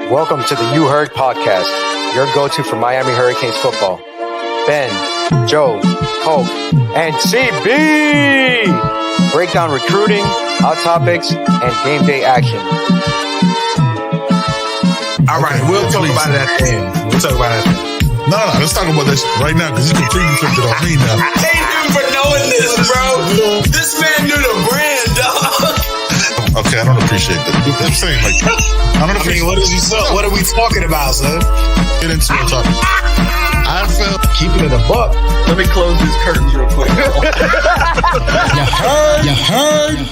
Welcome to the You Heard podcast, your go-to for Miami Hurricanes football. Ben, Joe, Pope, and CB break down recruiting, hot topics, and game day action. All right, we'll talk about it at the end. No, let's talk about this right now because you completely flipped it on me now. I hate him for knowing this, bro. This man knew the brand, dog. Okay, I don't appreciate that. I'm saying, like, I don't appreciate what are we talking about, son? Get into the topic. I felt Keeping it a buck. Let me close these curtains real quick. You heard.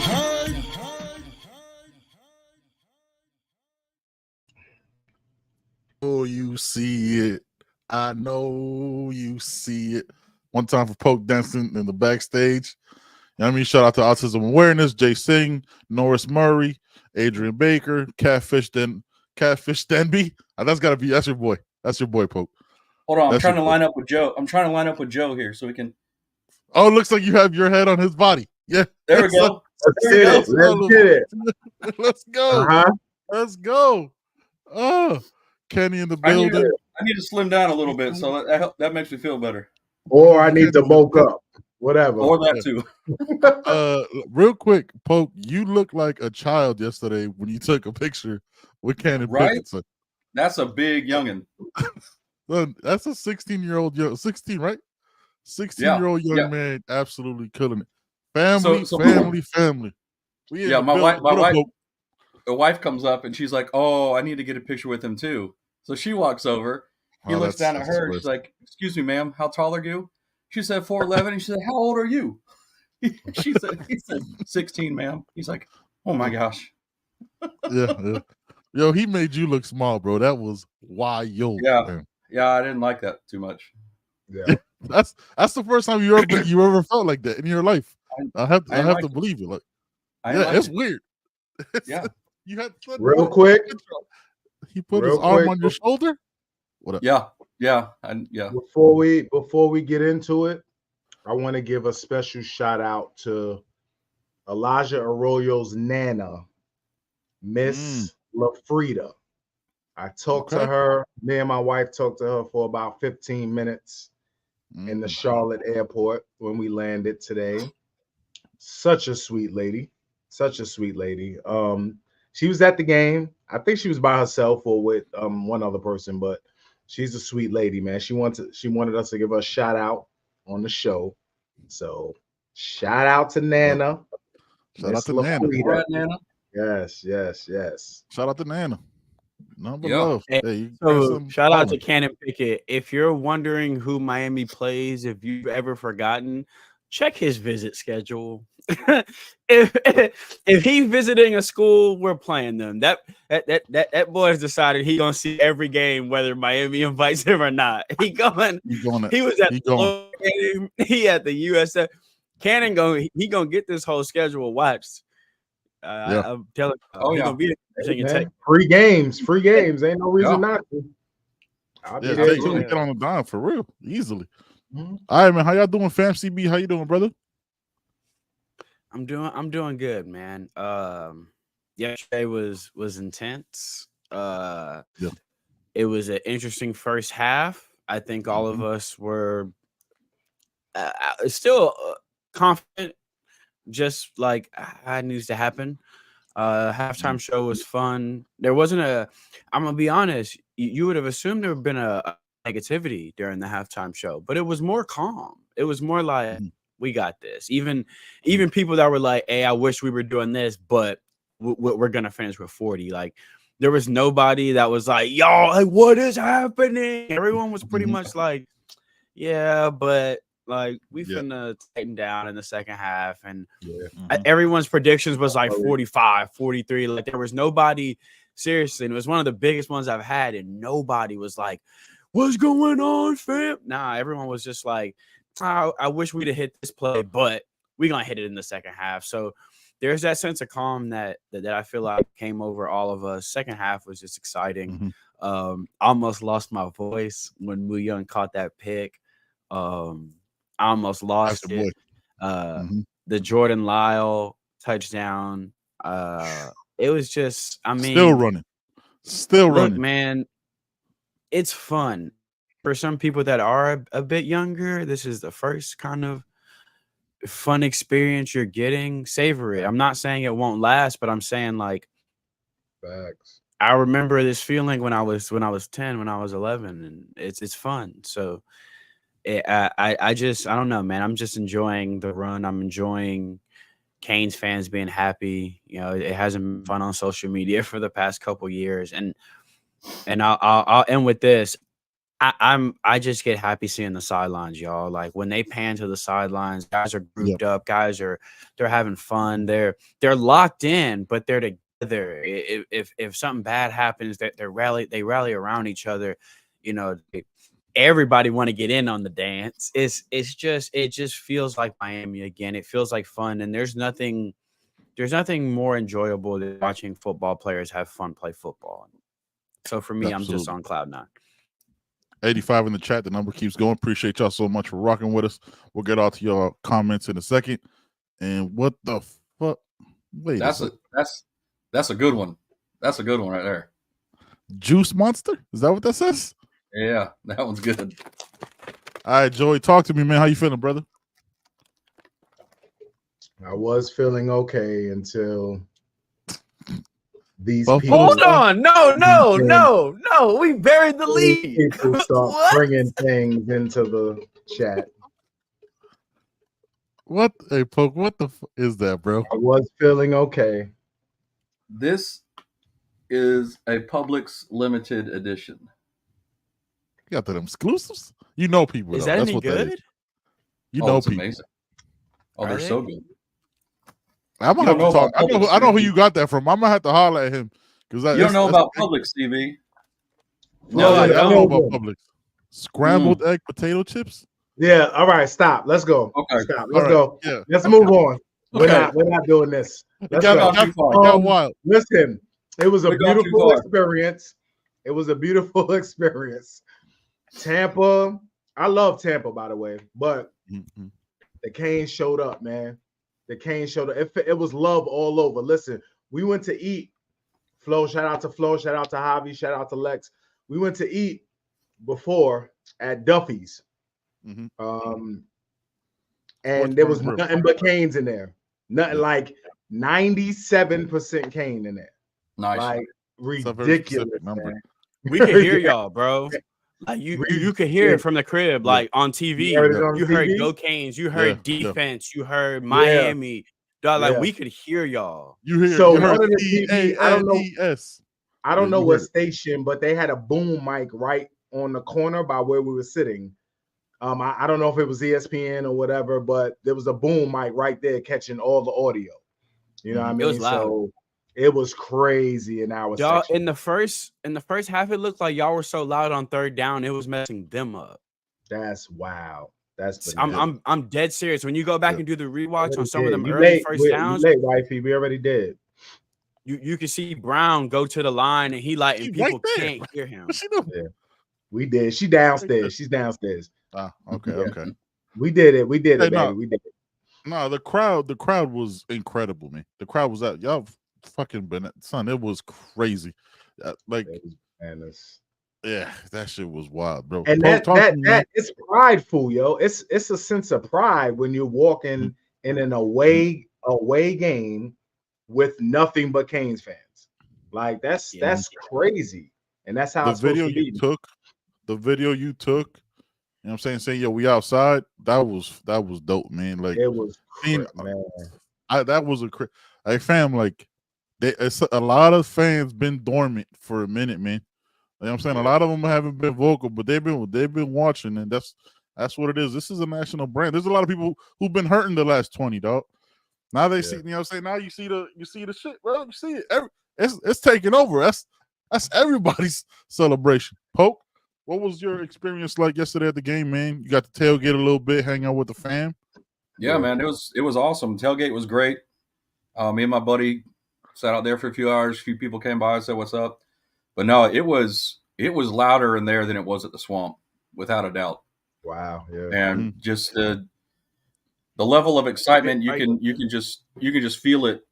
Oh, you see it. I know you see it. One time for Poke dancing in the backstage. You know what I mean? Shout out to Autism Awareness, Jay Singh, Norris Murray, Adrian Baker, Catfish Denby. That's your boy. That's your boy, Poke. Hold on, I'm That's trying to your line up with Joe. I'm trying to line up with Joe here so we can. Oh, it looks like you have your head on his body. Yeah. There we go. Let's get it. Let's go. Uh-huh. Let's go. Oh, Kenny in the I building. need to slim down a little bit, so that makes me feel better. Or I need to bulk up. Whatever. Or that too. Real quick, Poke, you look like a child yesterday when you took a picture with Cannon Right? Pickett. That's a big youngin. That's a 16-year-old, 16, right? 16-year-old young man, absolutely killing it. Family. Yeah, my wife comes up and she's like, "Oh, I need to get a picture with him too." So she walks over. He looks down at her. She's like, "Excuse me, ma'am, how tall are you?" She said 4'11", and she said, "How old are you?" He said 16, ma'am. He's like, "Oh my gosh." Yeah. Yo, he made you look small, bro. That was wild. Man. Yeah, I didn't like that too much. Yeah. That's the first time you ever felt like that in your life. I have to believe it. Like, it's weird. Yeah. You had Real quick. He put his arm on your shoulder. What up? Yeah. Before we get into it, I want to give a special shout out to Elijah Arroyo's Nana, Miss LaFrida. I talked to her. Me and my wife talked to her for about 15 minutes in the Charlotte airport when we landed today. Such a sweet lady. She was at the game. I think she was by herself or with one other person, but she's a sweet lady, man. She wanted us to give her a shout out on the show. So shout out to Nana. Shout out to Nana. All right, Nana. Yes. Shout out to Nana. Number Yep. love. Hey, so shout out to Cannon Pickett. If you're wondering who Miami plays, if you've ever forgotten, check his visit schedule. if he's visiting a school, we're playing them. That boy has decided he's gonna see every game, whether Miami invites him or not. He was at the game. He at the USF. Cannon gonna get this whole schedule watched. I'm telling you, he's gonna be there. Free games. Ain't no reason not to. I'll be there too. Get on the dime for real, easily. All right, man. How y'all doing, fam? CB, how you doing, brother? I'm doing good, man. Yesterday was intense. It was an interesting first half. I think all of us were still confident, just like it needs to happen. Halftime show was fun. There wasn't I'm gonna be honest, you would have assumed there would have been a negativity during the halftime show, but it was more calm. It was more like, we got this. Even people that were like, "Hey, I wish we were doing this, but we're gonna finish with 40." Like, there was nobody that was like, "Y'all, like, what is happening?" Everyone was pretty much like, "Yeah, but like we finna tighten down in the second half." And everyone's predictions was like 45, 43. Like, there was nobody, seriously, and it was one of the biggest ones I've had, and nobody was like, "What's going on, fam?" Nah, everyone was just like, I wish we'd have hit this play, but we're gonna hit it in the second half. So there's that sense of calm that I feel like came over all of us. Second half was just exciting. Almost lost my voice when Moo Young caught that pick. I almost lost it. The Jordan Lyle touchdown. It was just, I mean, still running. Still running. Look, man, it's fun. For some people that are a bit younger, this is the first kind of fun experience you're getting. Savor it. I'm not saying it won't last, but I'm saying like facts. I remember this feeling when I was 10, when I was 11, and it's fun. So I don't know, man. I'm just enjoying the run. I'm enjoying Canes fans being happy. You know, it hasn't been fun on social media for the past couple years, and I'll end with this. I just get happy seeing the sidelines, y'all. Like when they pan to the sidelines, guys are grouped up, they're having fun, they're locked in, but they're together. If something bad happens, they rally around each other. You know, everybody want to get in on the dance. It just feels like Miami again. It feels like fun, and there's nothing more enjoyable than watching football players have fun play football. So for me, I'm just on cloud nine. 85 in the chat. The number keeps going. Appreciate y'all so much for rocking with us. We'll get all to your comments in a second. And what the fuck? Wait, that's a good one. That's a good one right there. Juice Monster? Is that what that says? Yeah, that one's good. All right, Joey, talk to me, man. How you feeling, brother? I was feeling okay until these people. Hold on, no. We buried the lead. People start bringing things into the chat. What? Hey, Poke, what the is that, bro? I was feeling okay. This is a Publix limited edition. You got them exclusives? You know people. Is though. that That's any what good? That is. You know it's people. Amazing. Oh, they're so good. I'm gonna have to talk. I know who you got that from. I'm gonna have to holler at him because you don't know about Publix, Stevie. No, I don't know about them. Publix. Scrambled egg potato chips. Yeah. All right. Stop. Let's go. Okay. Stop. Let's go. Yeah. Let's move on. Okay. We're not doing this. Let's got wild. Listen, it was a beautiful experience. It was a beautiful experience. Tampa. I love Tampa, by the way, but the Canes showed up, man. The Canes showed up. It was love all over. Listen, we went to eat. Flo, shout out to Flo, shout out to Javi, shout out to Lex. We went to eat before at Duffy's. And there was nothing but Canes in there. Nothing like 97% Cane in there. Nice. Like ridiculous, man. We can hear y'all, bro. Like you could hear it from the crib, like on TV. You heard Go Canes, you heard defense, you heard Miami. Dog, like we could hear y'all. You hear so you one heard of the TV, I don't know what it. station, but they had a boom mic right on the corner by where we were sitting. I don't know if it was ESPN or whatever, but there was a boom mic right there catching all the audio. You know what I mean? It was loud. So it was crazy in our y'all section. in the first half. It looked like y'all were so loud on third down, it was messing them up. That's wow. That's I'm dead serious. When you go back and do the rewatch on some of them early first downs, wifey, we already did. You can see Brown go to the line and he like and people can't hear him. Yeah, we did. She downstairs. She's downstairs. Okay. We did it. We did it, baby. We did it. No, the crowd was incredible, man. The crowd was out. Y'all fucking son, it was crazy. Like, yeah, that shit was wild, bro. And that it's prideful, yo. It's a sense of pride when you're walking in an away game with nothing but Canes fans. Like that's crazy. And that's how the video you took. The video you took. You know what I'm saying, yo, we outside. That was dope, man. Like it was, man. That was a fam. Like it's a lot of fans been dormant for a minute, man. You know what I'm saying? A lot of them haven't been vocal, but they've been watching, and that's what it is. This is a national brand. There's a lot of people who've been hurting the last 20, dog. Now they see, you know what I'm saying? Now you see the shit, bro. You see it. It's taking over. That's everybody's celebration. Poke. What was your experience like yesterday at the game, man? You got to tailgate a little bit, hang out with the fam. Yeah, man, it was awesome. Tailgate was great. Me and my buddy sat out there for a few hours. A few people came by and said, "What's up?" But no, it was louder in there than it was at the Swamp, without a doubt. Wow, yeah. And just the level of excitement, you can just feel it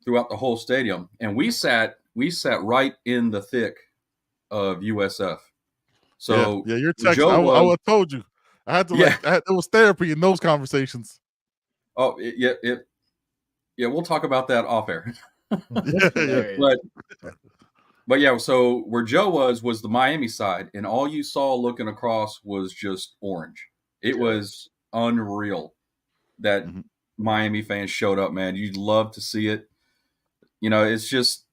throughout the whole stadium. And we sat we sat right in the thick of USF. So yeah, your text. I told you. I had to it was therapy in those conversations. Oh yeah, we'll talk about that off air. But yeah, so where Joe was the Miami side, and all you saw looking across was just orange. It was unreal that Miami fans showed up, man. You'd love to see it. You know, it's just,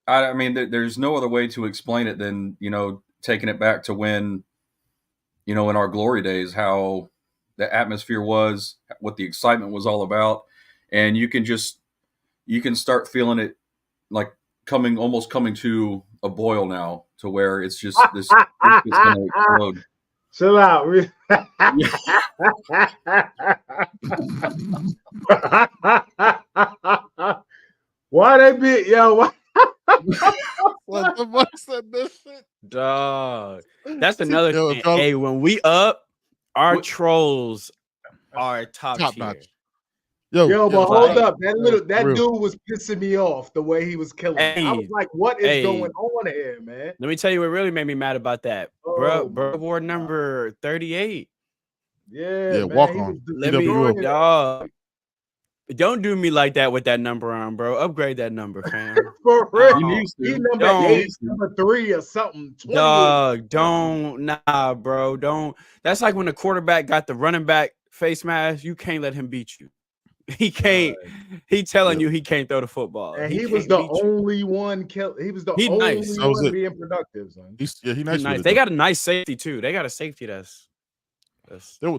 I mean, there's no other way to explain it than, you know, taking it back to when, you know, in our glory days, how the atmosphere was, what the excitement was all about. And you can start feeling it like almost coming to a boil now, to where it's just it's gonna explode. Chill out. Why they be What the fuck said this shit? Dog. That's another thing. Hey, when we up, our trolls are top tier. Notch. Yo, but hold up. That dude was pissing me off the way he was killing me. I was like, what is going on here, man? Let me tell you what really made me mad about that. Bro, award number 38. Yeah, man, walk on. Dog. Don't do me like that with that number on, bro. Upgrade that number, fam. For real. He number 3 or something. Dog, bro. Don't. That's like when the quarterback got the running back face mask. You can't let him beat you. He can't. He telling you he can't throw the football. And he was the only one. He was the only one being productive. Son. He's nice. They got a nice safety too. They got a safety that's. They were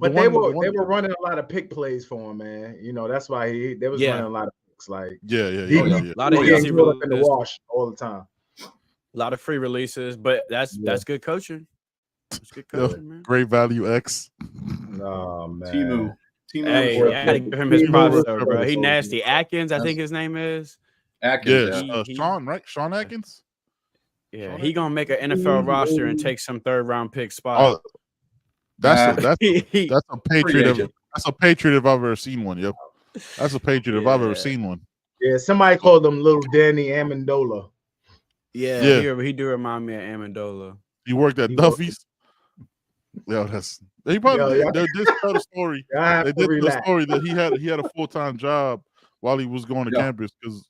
running a lot of pick plays for him, man. You know that's why they was running a lot of picks. Like a lot of easy in the wash all the time. A lot of free releases, but that's good coaching. That's good coaching, man. Great value X. Oh man. Timu. Hey, I gotta give him his props though, bro. He nasty. Atkins, I think his name is. Atkins. Sean, right? Sean Atkins. Yeah, he gonna make an NFL roster and take some 3rd-round pick spot. Oh, that's a Patriot. That's a Patriot if I've ever seen one. Yep, that's a Patriot if I've ever seen one. Yeah, somebody called him Little Danny Amendola. Yeah. He do remind me of Amendola. He worked at Duffy's. He probably did. They did tell the story. They did the story that he had a full-time job while he was going to campus because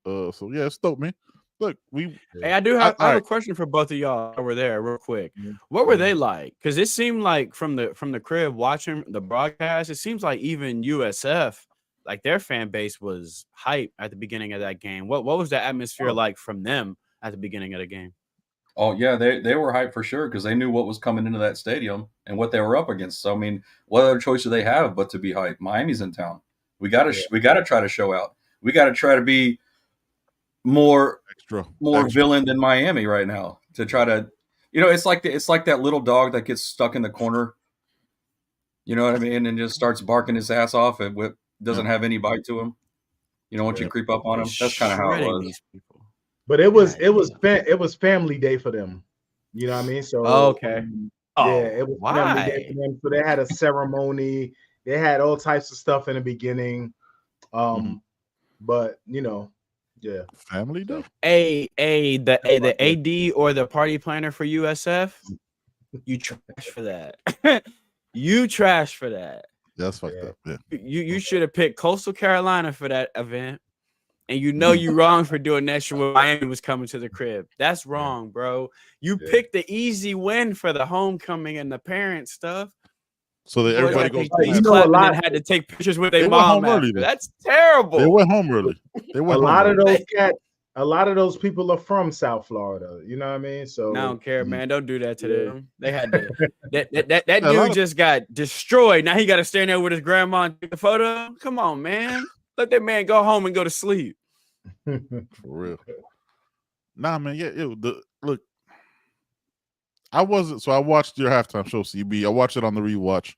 so it's dope, man. Look, I have a question for both of y'all over there, real quick. What were they like? Because it seemed like from the crib watching the broadcast, it seems like even USF, like their fan base was hype at the beginning of that game. What was the atmosphere like from them at the beginning of the game? Oh yeah, they were hyped for sure because they knew what was coming into that stadium and what they were up against. So I mean, what other choice do they have but to be hyped? Miami's in town. We gotta try to show out. We gotta try to be more villain than Miami right now to try to, you know, it's like that little dog that gets stuck in the corner. You know what I mean, and just starts barking his ass off and doesn't have any bite to him. You know, once you creep up on him, that's kind of how it was. But it was family day for them. You know what I mean? So okay. It was family day for them. So they had a ceremony. They had all types of stuff in the beginning. But you know, family day. The AD or the party planner for USF, you trash for that. You trash for that. That's fucked up. Yeah. You should have picked Coastal Carolina for that event. And you know you wrong for doing that shit when Miami was coming to the crib. That's wrong, bro. You picked the easy win for the homecoming and the parent stuff. So that everybody goes. And had to take pictures with their mom. That's terrible. They went home early. A lot of those people are from South Florida. You know what I mean? So I don't care, man. Don't do that to them. They had to. that dude just got destroyed. Now he got to stand there with his grandma and take the photo. Come on, man. Let that man go home and go to sleep. For real. Nah, man. Look, I wasn't. So I watched your halftime show, CB. I watched it on the rewatch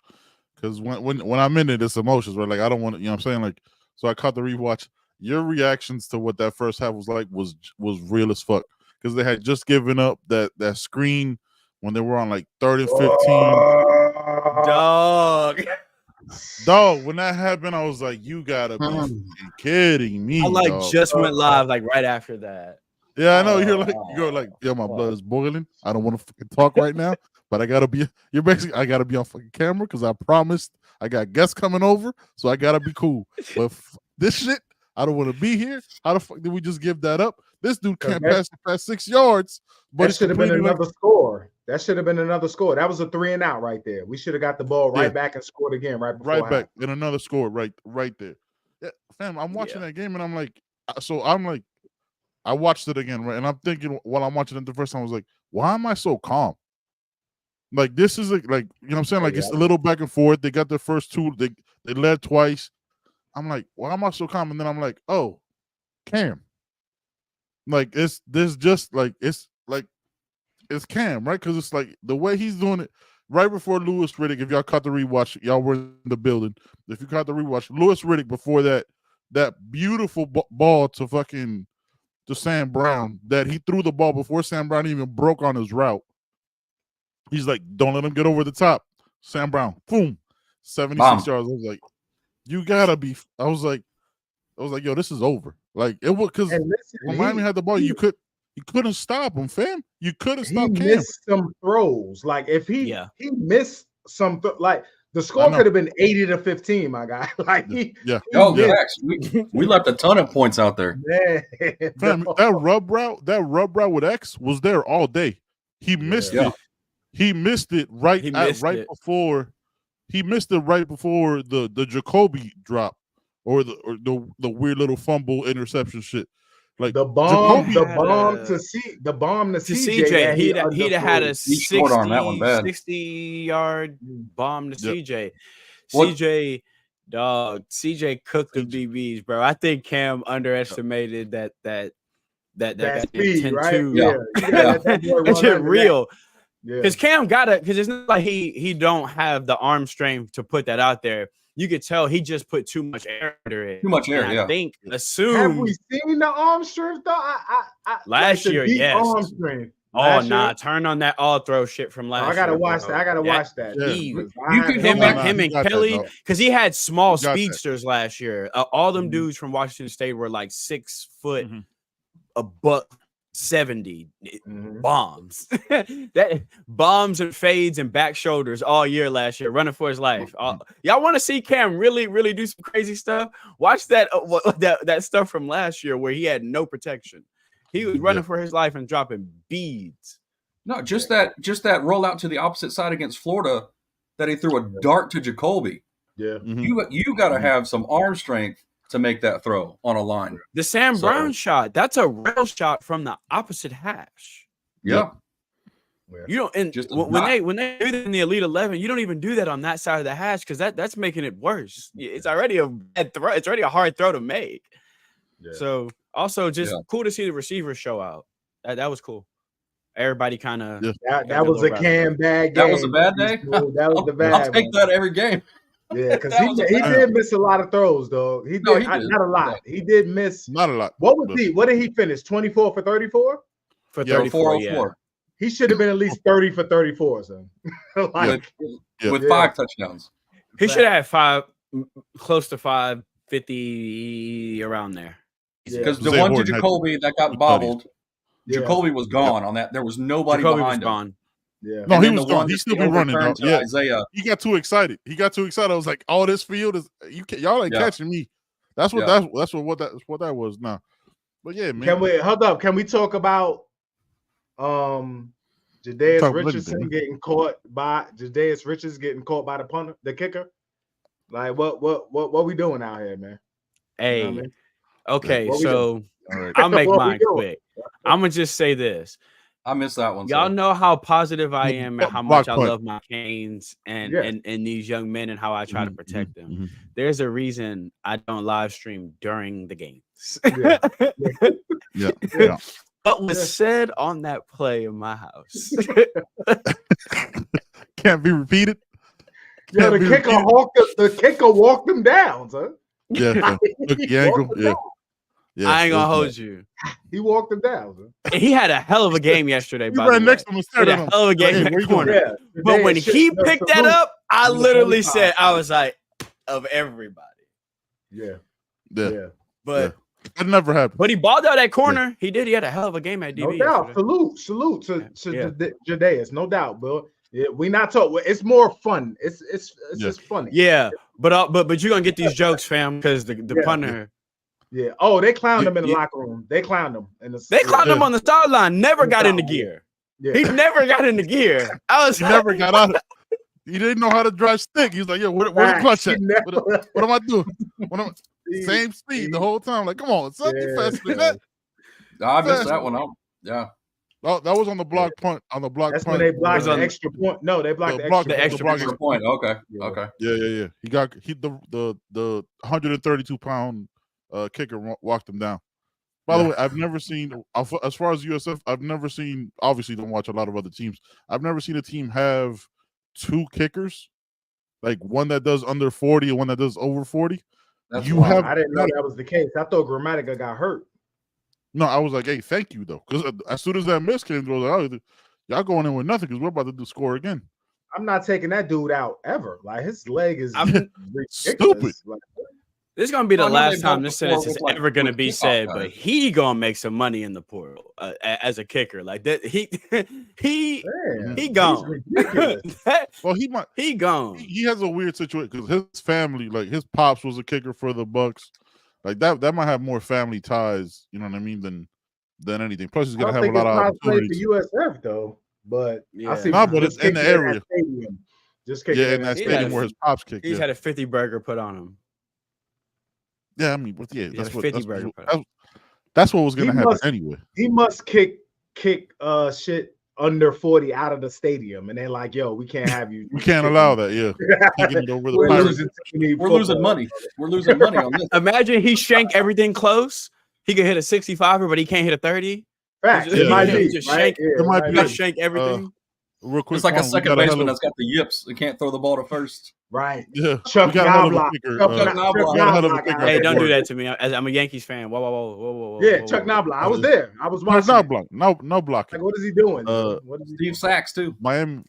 because when I'm in it, it's emotions. Right? Like I don't want to. You know what I'm saying? Like, so I caught the rewatch. Your reactions to what that first half was like was real as fuck because they had just given up that screen when they were on like 30 and 15. Dog, when that happened, I was like, you gotta be kidding me. I just went live like right after that. Yeah, I know. You go like, yo, my blood is boiling. I don't want to fucking talk right now, but I gotta be. I gotta be on fucking camera because I promised I got guests coming over, so I gotta be cool. But this shit, I don't want to be here. How the fuck did we just give that up? This dude can't pass the past 6 yards. But that should have been another score. That should have been another score. That was a 3 and out right there. We should have got the ball right back and scored again right before right back and another score right there. Yeah, fam, I'm watching that game and I'm like, I watched it again, right? And I'm thinking while I'm watching it the first time, I was like, why am I so calm? Like this is like you know what I'm saying? Like it's a little back and forth. They got their first two. They led twice. I'm like, why am I so calm? And then I'm like, oh, Cam. Like it's Cam, right? Because it's like the way he's doing it right before Louis Riddick. If y'all caught the rewatch, y'all were in the building. If you caught the rewatch, Louis Riddick before that beautiful ball to Sam Brown that he threw the ball before Sam Brown even broke on his route. He's like, don't let him get over the top. Sam Brown, boom, 76 yards. I was like, you gotta be. I was like, yo, this is over. Like it was because when Miami had the ball, you couldn't stop him, fam. You couldn't stop Cam. He missed some throws. Like if he missed some like the score could have been 80-15, my guy. Like we left a ton of points out there. Fam, that rub route with X was there all day. He missed it. He missed it right before the Jacoby drop or the weird little fumble interception shit. Like the bomb to CJ. He'd have had a 60-yard bomb to CJ. CJ cooked the BBs, bro. I think Cam underestimated that speed, right? That shit real. Because Cam got it. Because it's not like he don't have the arm strength to put that out there. You could tell he just put too much air under it. Too much air, I think assume. Have we seen the arm strength though? Last year, yes. Arm strength. Turn on that all throw shit from last year. I gotta watch that. I gotta watch that. Him and Kelly, because he had small speedsters last year. All them dudes from Washington State were like 6 foot, $170 bombs. That bombs and fades and back shoulders all year last year, running for his life. Y'all want to see Cam really do some crazy stuff? Watch that stuff from last year where he had no protection. He was running for his life and dropping beads. No, just that rollout to the opposite side against Florida that he threw a dart to Jacoby. Yeah, you got to have some arm strength to make that throw on a line. The Sam Brown shot, that's a rail shot from the opposite hash. Yeah. You don't, and when they do that in the Elite 11, you don't even do that on that side of the hash because that's making it worse. It's already a bad throw. It's already a hard throw to make. Yeah. So also just cool to see the receivers show out. That was cool. Everybody kind of that was a Cam bad game. That was a bad day. That was the bad. I'll take that every game. Yeah, because he did miss a lot of throws, though. He did not a lot. He did miss not a lot. What did he finish? 24 for 34? For 34, yeah. He should have been at least 30 for 34, son. With 5 touchdowns. He should have had close to 550 around there. Because the one to Jacoby that got bobbled, Jacoby was gone on that. There was nobody behind him. Yeah. No, he was gone. He still be running. Yeah, Isaiah. He got too excited. I was like, "All this field is y'all ain't catching me." That's what that was now. But yeah, man. Can we talk about Jadaius Richardson getting caught by the punter, the kicker? Like what we doing out here, man? Hey, you know what I mean? Okay, so I'll make mine quick. I'm gonna just say this. I missed that one. Y'all know how positive I am and how much I love my Canes and these young men and how I try to protect them. There's a reason I don't live stream during the games. What was said on that play in my house can't be repeated. The kicker walked him down, son. Yeah, I ain't gonna hold you. He walked him down. Son. He had a hell of a game yesterday. He ran next to him and had a hell of a game in the corner. But when he picked that up, I literally said, I was like, of everybody. Yeah. But That never happened. But he balled out at corner. Yeah. He did. He had a hell of a game at DB. No doubt. Yesterday. Salute to Jadeus. No doubt, Bill. Yeah, we not talking. It's more fun. It's just funny. Yeah, but you're gonna get these jokes, fam, because the punter. Yeah. Oh, they clowned him in the locker room. They clowned him clowned him on the sideline. Never got into gear. Yeah. He never got into gear. He never got out. He didn't know how to drive stick. He was like, "Yo, where the clutch at? What am I doing? Same speed the whole time. Like, come on, something faster than that." I missed that one out. Yeah. Oh, that was on the block punt. On the block That's punt. when they blocked the extra point. No, they blocked the extra point. Okay. Okay. Yeah. He the 132-pound kicker walked him down. By the way, I've never seen, as far as USF, I've never seen, obviously don't watch a lot of other teams. I've never seen a team have two kickers, like one that does under 40 and one that does over 40. I didn't know that was the case. I thought Grammatica got hurt. No, I was like, hey, thank you, though. Because as soon as that miss came through, I was like, y'all going in with nothing because we're about to do score again. I'm not taking that dude out ever. Like, his leg is stupid. Like, this is gonna be the last time this sentence is ever gonna be said, but he gonna make some money in the portal as a kicker. Like that, he gone. Well, he gone. He has a weird situation because his family, like his pops, was a kicker for the Bucks. Like that might have more family ties, you know what I mean, than anything. Plus, he's gonna have a lot of opportunities. For USF though, but I see. But it's in the area. Just in that stadium where his pops kicked. He's had a 50 burger put on him. Yeah, I mean, that's what was gonna happen anyway. He must kick shit under 40 out of the stadium, and they're like, "Yo, we can't have you. We can't allow that." Yeah, we're losing money. We're losing money on this. Imagine he shanked everything close. He could hit a 65er, but he can't hit a 30. Fact. It might be. Right? It might be. Shank everything. Real quick, it's like a second baseman that's got the yips. They can't throw the ball to first. Right. Yeah. Chuck Knobloch. Hey, don't do that to me. I'm a Yankees fan. Whoa. Yeah, Chuck Knobloch. I was there. I was watching. No blocking. Like, what is he doing? Steve Sachs too. Miami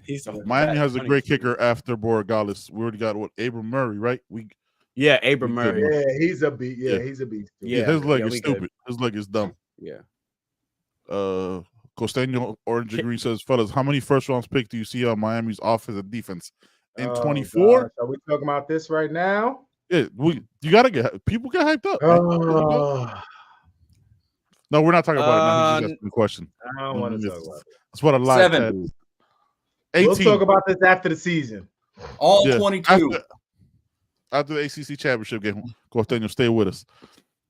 has a great kicker after Borregales. We already got Abram Murray, right? Abram Murray. Yeah, he's a beast. Yeah, he's a beast. Yeah, his leg is stupid. His leg is dumb. Yeah. Costeño Orange and Green says, fellas, how many first round picks do you see on Miami's offense and defense in 24? Are we talking about this right now? Yeah, you gotta people get hyped up. No, we're not talking about it now. He's just asking the question. I don't want to talk about it. That's what a lot 7 is. 18. We'll talk about this after the season. All 22. After the ACC championship game. Costeño, stay with us.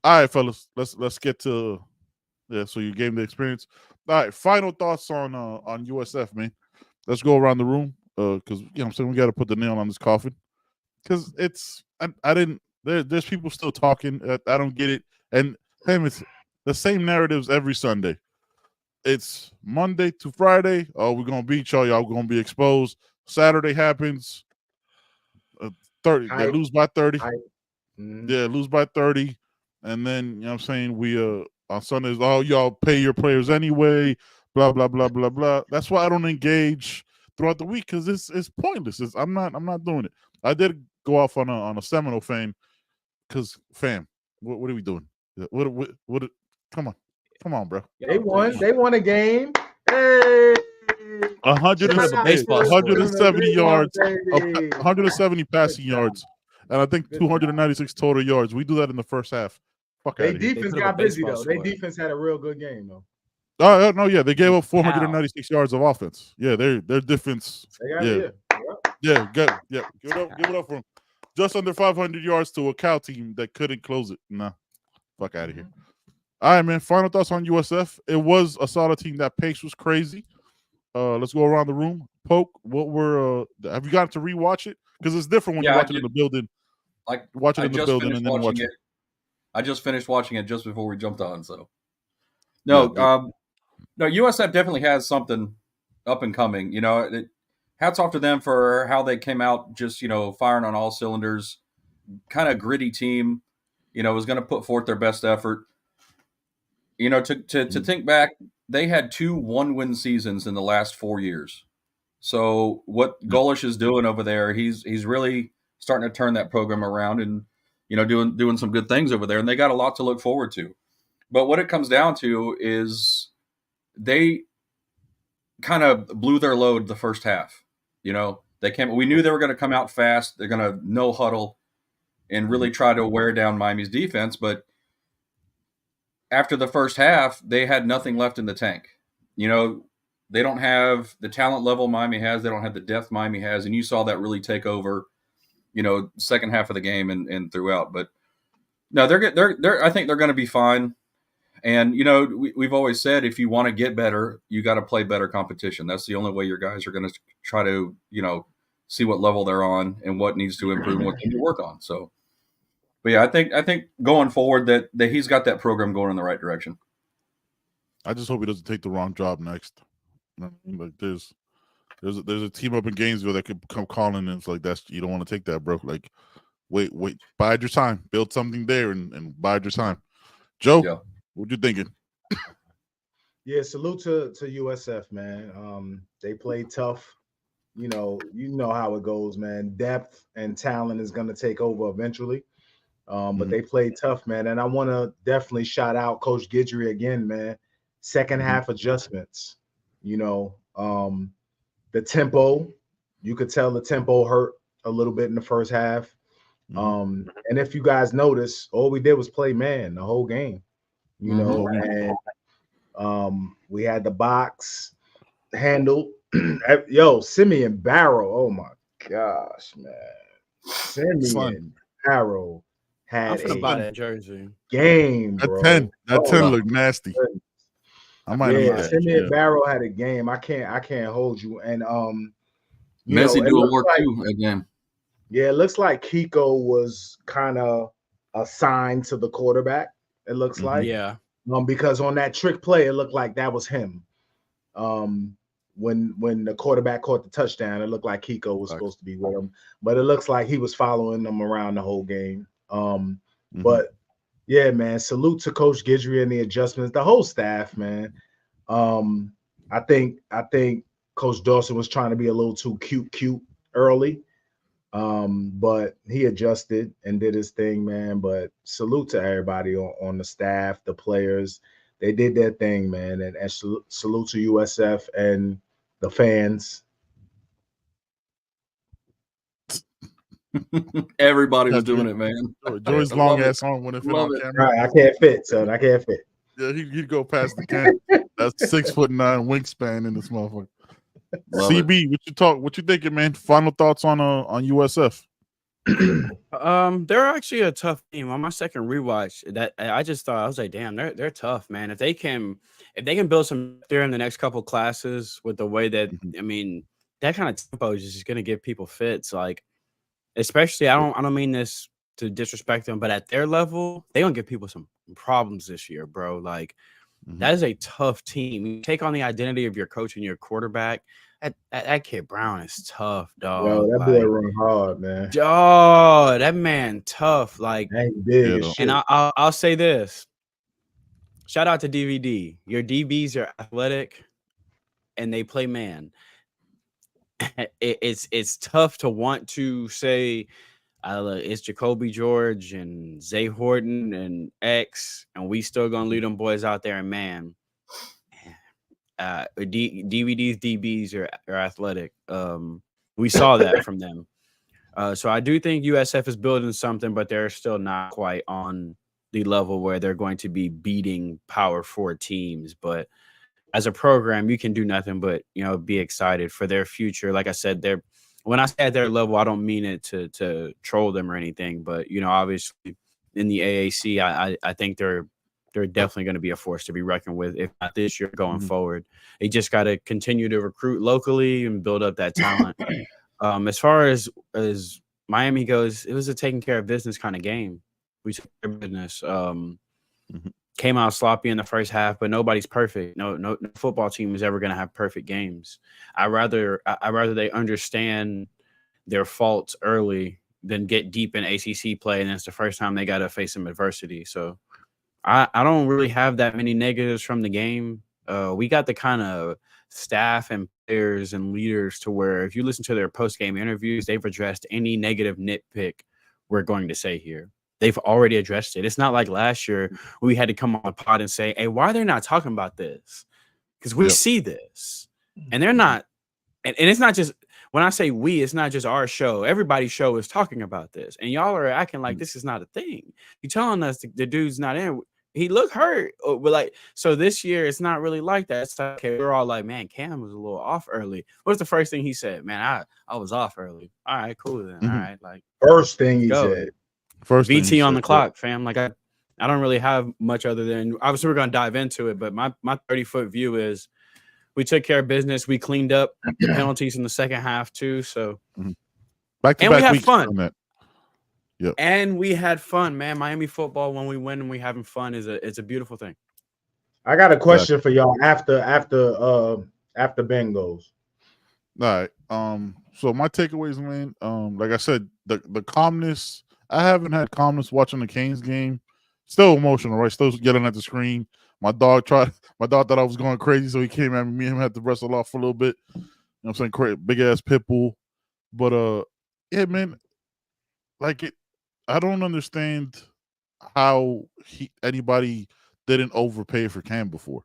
All right, fellas. Let's get to so you gave the experience. All right, final thoughts on USF, man. Let's go around the room because I'm saying we got to put the nail on this coffin because there's people still talking. I don't get it, and it's the same narratives every Sunday. It's Monday to Friday. Oh, we're gonna beat y'all. Y'all gonna be exposed. Saturday happens. 30. They lose by 30. Yeah, lose by 30, and then you know what I'm saying we on Sundays, y'all pay your players anyway, blah, blah, blah, blah, blah. That's why I don't engage throughout the week because it's pointless. I'm not doing it. I did go off on a Seminole fan because, fam, what are we doing? What come on, bro. They won a game. Hey. 170 yards, 170 passing yards, and I think 296 total yards. We do that in the first half. Their defense got busy though. Their defense had a real good game though. No, yeah, they gave up 496 yards of offense. Yeah, their defense. Give it up for them. Just under 500 yards to a Cal team that couldn't close it. Nah, fuck out of here. All right, man. Final thoughts on USF. It was a solid team. That pace was crazy. Let's go around the room. Poke, have you gotten to rewatch it? Because it's different when you watch it in the building. Like watch it in the building and then watch it. I just finished watching it just before we jumped on. So, no, USF definitely has something up and coming. You know, hats off to them for how they came out, just firing on all cylinders. Kind of gritty team. Was going to put forth their best effort. To think back, they had 2 1-win seasons in the last 4 years. So what Golish is doing over there, he's really starting to turn that program around and. Doing some good things over there, and they got a lot to look forward to. But what it comes down to is they kind of blew their load the first half. You know, we knew they were going to come out fast. They're going to no huddle and really try to wear down Miami's defense. But after the first half, they had nothing left in the tank. You know, they don't have the talent level Miami has. They don't have the depth Miami has. And you saw that really take over, you know, second half of the game and throughout. But no, I think they're going to be fine. And, you know, we've always said if you want to get better, you got to play better competition. That's the only way your guys are going to try to, you know, see what level they're on and what needs to improve and what they need to work on. So, but yeah, I think going forward that he's got that program going in the right direction. I just hope he doesn't take the wrong job next. Like there's a team up in Gainesville that could come calling and it's like, you don't want to take that, bro. Like, wait, bide your time, build something there and bide your time. Joe, yeah. What you thinking? Yeah, salute to USF, man. They play tough. You know how it goes, man. Depth and talent is going to take over eventually. But they played tough, man. And I want to definitely shout out Coach Guidry again, man. Second half adjustments. You know, the tempo, you could tell the tempo hurt a little bit in the first half. And if you guys notice, all we did was play man the whole game. You know, and we had the box handled. Yo, Simeon Barrow. Oh my gosh, man. Simeon Barrow had a jersey game, bro. That 10 looked nasty. I might have Simeon Barrow had a game. I can't hold you. And Messi doing work too again. Yeah, it looks like Kiko was kind of assigned to the quarterback. It looks like, because on that trick play, it looked like that was him. When the quarterback caught the touchdown, it looked like Kiko was supposed to be with him, but it looks like he was following them around the whole game. But yeah, man, salute to Coach Guidry and the adjustments, the whole staff, man. I think Coach Dawson was trying to be a little too cute early. But he adjusted and did his thing, man. But salute to everybody on the staff, the players. They did their thing, man. And salute to USF and the fans. Everybody was doing it, man. Joey's long ass arm when it fit on camera. Right, I can't fit, son. I can't fit. Yeah, he'd go past the camera. That's 6'9" wingspan in this motherfucker. CB, what you thinking, man? Final thoughts on USF? They're actually a tough team. On my second rewatch, that I just thought, I was like, damn, they're tough, man. If they can build some there in the next couple classes with the way that I mean, that kind of tempo is just gonna give people fits. Like, especially I don't mean this to disrespect them, but at their level, they're gonna give people some problems this year, bro. Like, that is a tough team. You take on the identity of your coach and your quarterback. That kid Brown is tough, dog. Yo, that boy run hard, man. Oh, that man tough. Like, big and I'll say this. Shout out to DVD. Your DBs are athletic and they play man. It's tough to want to say it's Jacoby George and Zay Horton and X, and we still gonna lead them boys out there. And man, DVD's DBs are athletic. We saw that from them. So I do think USF is building something, but they're still not quite on the level where they're going to be beating Power 4 teams. But as a program, you can do nothing but, be excited for their future. Like I said, when I say at their level, I don't mean it to troll them or anything, but obviously in the AAC, I think they're definitely going to be a force to be reckoned with, if not this year going forward. They just got to continue to recruit locally and build up that talent. As far as Miami goes, it was a taking care of business kind of game. We took care of business. Came out sloppy in the first half, but nobody's perfect. No football team is ever going to have perfect games. I rather they understand their faults early than get deep in ACC play, and it's the first time they got to face some adversity. So I don't really have that many negatives from the game. We got the kind of staff and players and leaders to where if you listen to their post-game interviews, they've addressed any negative nitpick we're going to say here. they've already addressed it. It's not like last year we had to come on the pod and say, hey, why are they not talking about this? Because we see this. And they're not, and it's not just, when I say we, it's not just our show. Everybody's show is talking about this. And y'all are acting like this is not a thing. You're telling us the dude's not in. He looked hurt. But like, so this year, it's not really like that. It's like, okay, we're all like, man, Cam was a little off early. What's the first thing he said? Man, I was off early. All right, cool then. All right. Like, first thing he said. First VT on the clock, fam. Like, I don't really have much other than, obviously we're going to dive into it, but my 30-foot view is we took care of business. We cleaned up the penalties in the second half too. So back to back, we had weeks fun. On that. Yep. And we had fun, man. Miami football, when we win and we having fun, it's a beautiful thing. I got a question for y'all after Ben goes. All right. So my takeaways, man. Like I said, the calmness. I haven't had calmness watching the Canes game. Still emotional, right? Still yelling at the screen. My dog thought I was going crazy, so he came at me. Me and him had to wrestle off for a little bit. You know what I'm saying? Crazy, big ass pit bull. But yeah, man. Like it, I don't understand how anybody didn't overpay for Cam before.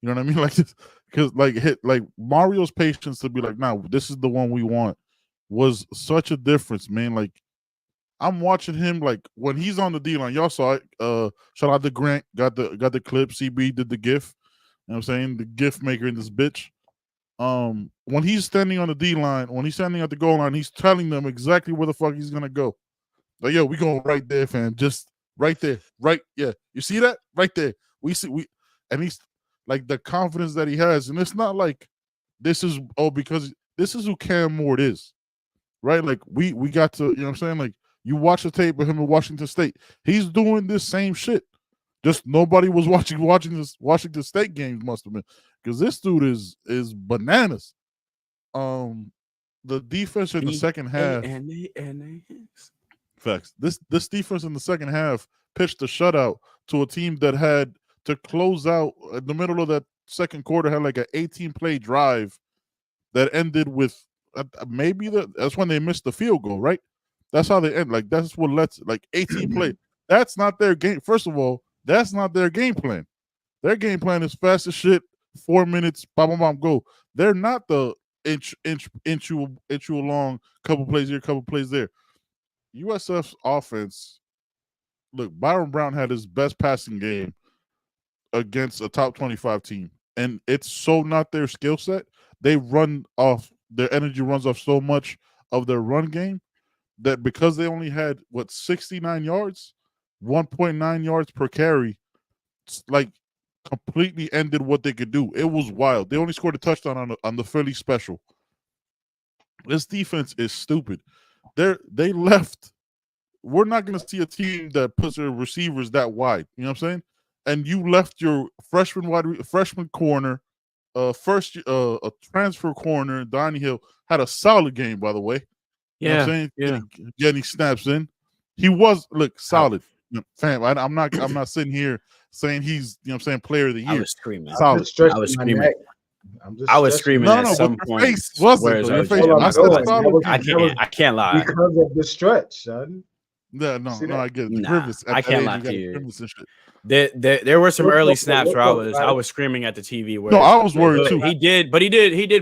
You know what I mean? Like, because like Mario's patience to be like, nah, this is the one we want, was such a difference, man. Like, I'm watching him, like when he's on the D line. Y'all saw it. Shout out to Grant, got the clip. CB did the GIF. You know what I'm saying? The GIF maker in this bitch. When he's standing on the D line, when he's standing at the goal line, he's telling them exactly where the fuck he's gonna go. Like, yo, we going right there, fam. Just right there. Right, yeah. You see that? Right there. And he's like the confidence that he has. And it's not like because this is who Cam Ward is. Right? Like we got to, you know what I'm saying? Like you watch the tape of him in Washington State. He's doing this same shit. Just nobody was watching this Washington State games, must have been. Because this dude is bananas. The defense in the second half. Facts. This defense in the second half pitched a shutout to a team that had to close out in the middle of that second quarter, had like an 18-play drive that ended with that's when they missed the field goal, right? That's how they end. Like that's what lets 18 play. That's not their game. First of all, that's not their game plan. Their game plan is fast as shit. 4 minutes, bam, go. They're not the inch along, couple plays here, couple plays there. USF's offense, look, Byron Brown had his best passing game against a top 25 team, and it's so not their skill set. They run off, their energy runs off so much of their run game that because they only had 69 yards, 1.9 yards per carry, like completely ended what they could do. It was wild. They only scored a touchdown on the Philly special. This defense is stupid. They left. We're not going to see a team that puts their receivers that wide. You know what I'm saying? And you left your freshman corner, a transfer corner. Donnie Hill had a solid game, by the way. You know what I'm saying? Getting snaps in. He was solid. Fam, I'm not sitting here saying he's, you know what I'm saying, player of the year. I was screaming. Solid. I was screaming. I was screaming at some point. Face wasn't. Your face, I can't lie. Because of the stretch, son. No, I get it. Nah, I can't lie to you. There were some early snaps where I was screaming at the TV. Where I was worried too. He did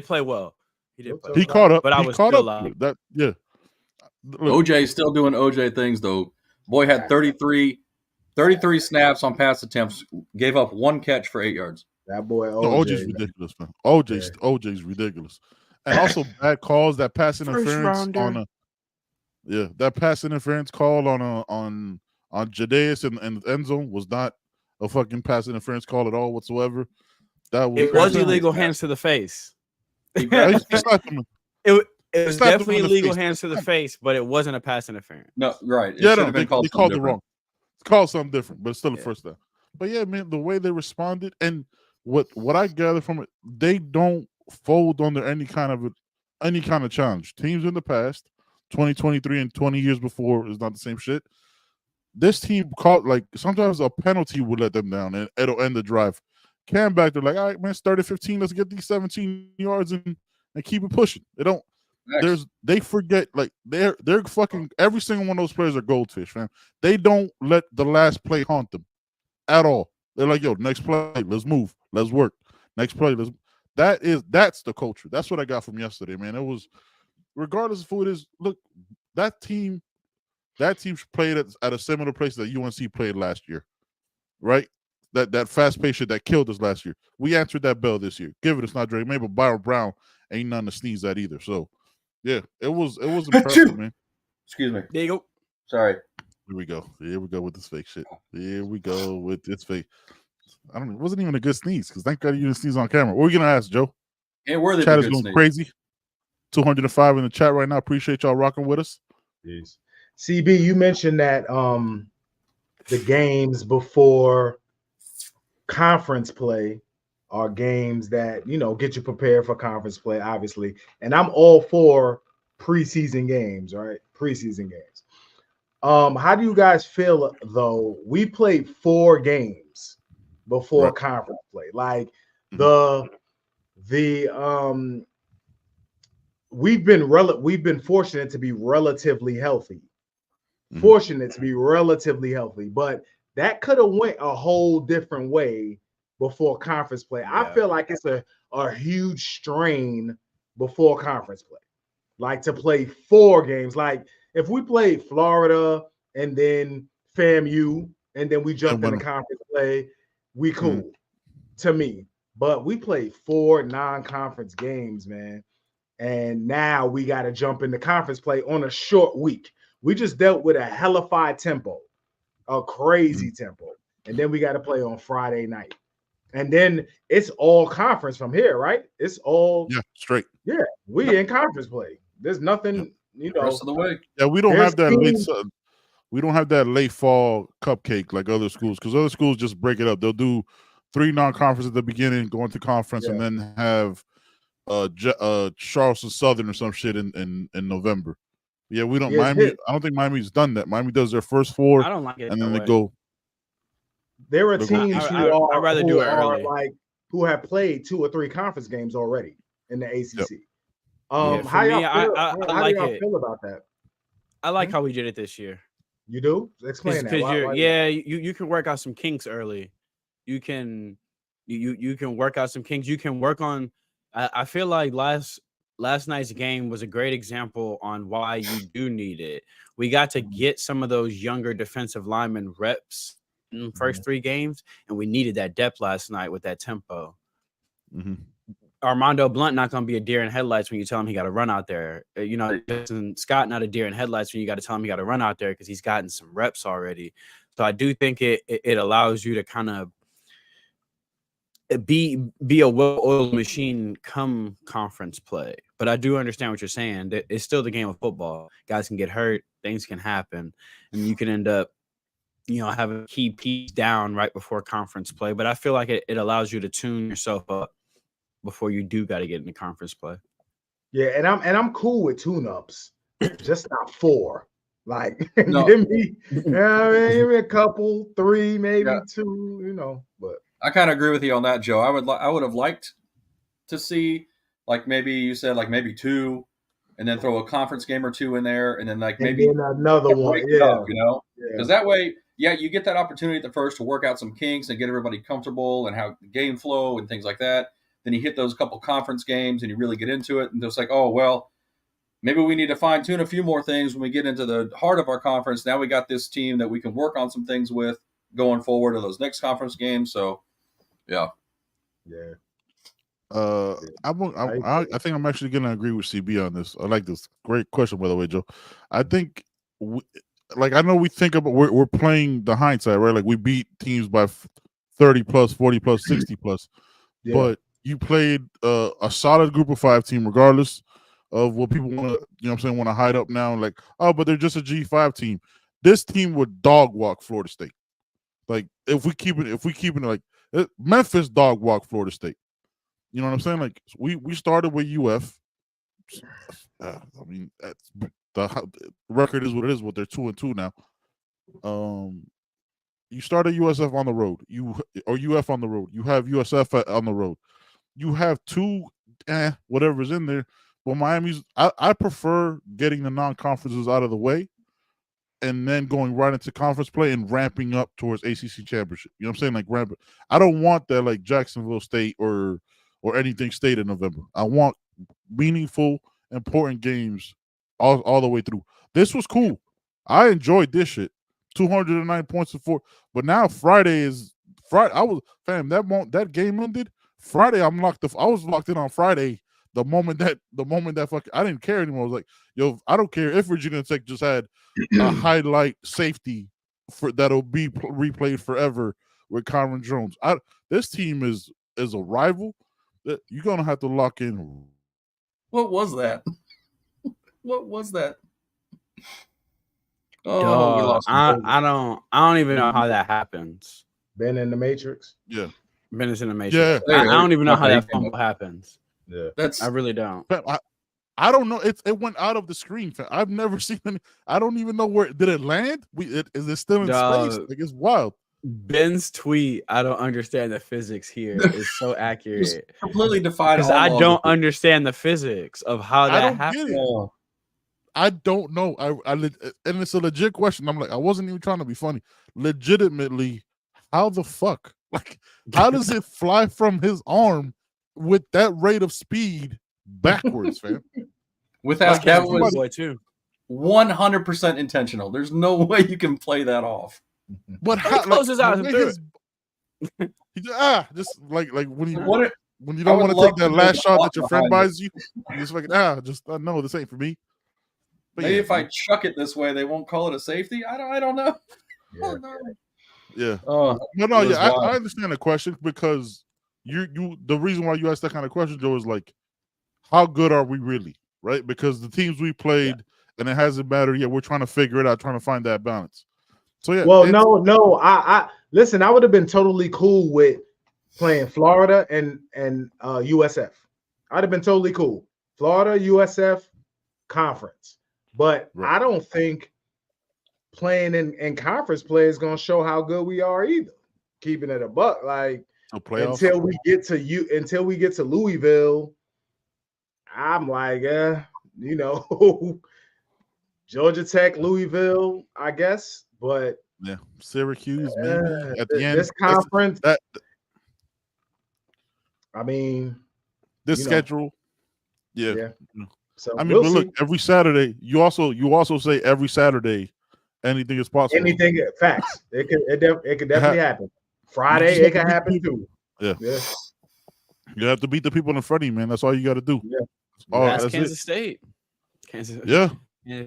play well. He caught up. But I was still loud. That OJ's still doing OJ things though. Boy had 33 snaps on pass attempts, gave up one catch for 8 yards. That boy OJ's ridiculous, man. OJ's ridiculous. And also bad calls, that pass interference that pass interference call on Jadeus in the end zone was not a fucking pass interference call at all whatsoever. It was illegal hands to the face. It was definitely illegal hands to the face, but it wasn't a pass interference. No, right. They called it wrong. It's called something different, but it's still the first down. But yeah, man, the way they responded and what I gather from it, they don't fold under any kind of challenge. Teams in the past, 2023 and 20 years before, is not the same shit. This team caught sometimes a penalty would let them down and it'll end the drive. Cam back, they're like, all right, man, start at 15. Let's get these 17 yards and keep it pushing. They don't. they forget, like they're fucking every single one of those players are goldfish, man. They don't let the last play haunt them at all. They're like, yo, next play, let's move, let's work. Next play, that's the culture. That's what I got from yesterday, man. It was, regardless of who it is, look, that team played at a similar place that UNC played last year, right? That fast pace shit that killed us last year. We answered that bell this year. Give it, it's not Drake May, but Byron Brown ain't nothing to sneeze at either. So, yeah, it was impressive, man. Excuse me. There you go. Sorry. Here we go with this fake shit. Here we go with this fake. It wasn't even a good sneeze, because thank God you didn't sneeze on camera. What are we gonna ask, Joe? Yeah, where the chat is going crazy. 205 in the chat right now. Appreciate y'all rocking with us. Yes. CB, you mentioned that the games before conference play are games that, you know, get you prepared for conference play, obviously. And I'm all for preseason games, right? Preseason games. How do you guys feel though? We played 4 games before conference play. Like we've been fortunate to be relatively healthy. But that could have went a whole different way before conference play. Yeah. I feel like it's a huge strain before conference play. Like to play 4 games. Like if we played Florida and then FAMU and then we jumped into conference play, we cool to me. But we played 4 non-conference games, man. And now we got to jump into conference play on a short week. We just dealt with a hellified tempo, a crazy tempo. And then we got to play on Friday night. And then it's all conference from here, right? It's all straight. Yeah, we in conference play. There's nothing, you know. Rest of the way. Yeah, we don't have that late fall cupcake like other schools, because other schools just break it up. They'll do 3 non-conference at the beginning, go into conference, and then have Charleston Southern or some shit in November. Yeah, we don't. Miami. I don't think Miami's done that. Miami does their first 4. I don't like it. And then they go. There are teams I'd rather do it early. Like who have played 2 or 3 conference games already in the ACC. Yep. How y'all I feel about that? I like how we did it this year. You do? Explain that. You can work out some kinks early. You can work out some kinks. You can work on. I feel like last night's game was a great example on why you do need it. We got to get some of those younger defensive linemen reps in the first 3 games, and we needed that depth last night with that tempo. Armando Blunt not going to be a deer in headlights when you tell him he got to run out there. You know, Justin Scott not a deer in headlights when you got to tell him he got to run out there because he's gotten some reps already. So I do think it allows you to kind of be a well-oiled machine come conference play. But I do understand what you're saying. It's still the game of football. Guys can get hurt, things can happen, and you can end up, you know, having a key piece down right before conference play. But I feel like it allows you to tune yourself up before you do got to get into conference play. Yeah, and I'm cool with tune-ups, just not 4. Like give me a couple, 3, maybe 2, you know, but I kind of agree with you on that, Joe. I would have liked to see, like, maybe you said like maybe 2, and then throw a conference game or 2 in there, and then maybe another one. Up, you know, because that way, you get that opportunity at the first to work out some kinks and get everybody comfortable and how the game flow and things like that. Then you hit those couple conference games and you really get into it, and it's like, oh well, maybe we need to fine tune a few more things when we get into the heart of our conference. Now we got this team that we can work on some things with going forward to those next conference games. So. Yeah. I think I'm actually going to agree with CB on this. I like this. Great question, by the way, Joe. I think, I know we think about we're playing the hindsight, right? Like we beat teams by 30 plus, 40 plus, 60 plus, but you played a solid group of 5 team, regardless of what people want to, you know what I'm saying, want to hide up now. Like, oh, but they're just a G5 team. This team would dog walk Florida State. Like if we keep it like, Memphis dog walk Florida State. You know what I'm saying? Like we started with UF. I mean, the record is what it is. What they're 2-2 now. You started USF on the road. UF on the road. You have USF on the road. You have 2 whatever's in there. well, Miami's. I prefer getting the non-conferences out of the way, and then going right into conference play and ramping up towards ACC championship. You know what I'm saying? Like ramp. I don't want that like Jacksonville State or anything State in November. I want meaningful, important games all the way through. This was cool. I enjoyed this shit. 209 points to 4. But now Friday is Friday. That game ended. Friday, I was locked in on Friday. The moment that I didn't care anymore. I was like, yo, I don't care if Virginia Tech just had a highlight safety that'll be replayed forever with Kyron Jones. This team is a rival. You're gonna have to lock in. What was that? What was that? Oh, we lost. I don't even know how that happens. Ben in the Matrix. Yeah, Ben is in the Matrix. Yeah, I don't even know how that fumble happens. Yeah, I really don't. I don't know. It went out of the screen. I've never seen any. I don't even know where did it land. Is it still in space? Like, it's wild. Ben's tweet, I don't understand the physics here, is so accurate. Just completely defied. Because I don't understand the physics of how that happened. I don't know. And it's a legit question. I'm like, I wasn't even trying to be funny. Legitimately, how the fuck? Like, how does it fly from his arm with that rate of speed backwards, fam? That was 100% intentional. There's no way you can play that off. But how close his eyes and threw it? Just like when you don't want to take that last shot that your friend buys you, you're just like, no, this ain't for me. But maybe if I chuck it this way, they won't call it a safety. I don't know. Yeah. Yeah. Yeah. I understand the question because the reason why you asked that kind of question, Joe, is like, how good are we really, right? Because the teams we played and it hasn't mattered yet. We're trying to figure it out, trying to find that balance. So yeah. Well, no. I listen. I would have been totally cool with playing Florida and USF. I'd have been totally cool. Florida, USF, conference. But I don't think playing in conference play is going to show how good we are either. Keeping it a buck, like until we get to Louisville, I'm like, Georgia Tech, Louisville, I guess. But yeah, Syracuse maybe at the end. This conference, I mean, this schedule, yeah. So I mean, but look, every Saturday, you also say every Saturday, anything is possible. Anything, facts. It could definitely happen. Friday, it can happen too. Yeah. You have to beat the people in front of you, man. That's all you got to do. Yeah. That's Kansas State. Kansas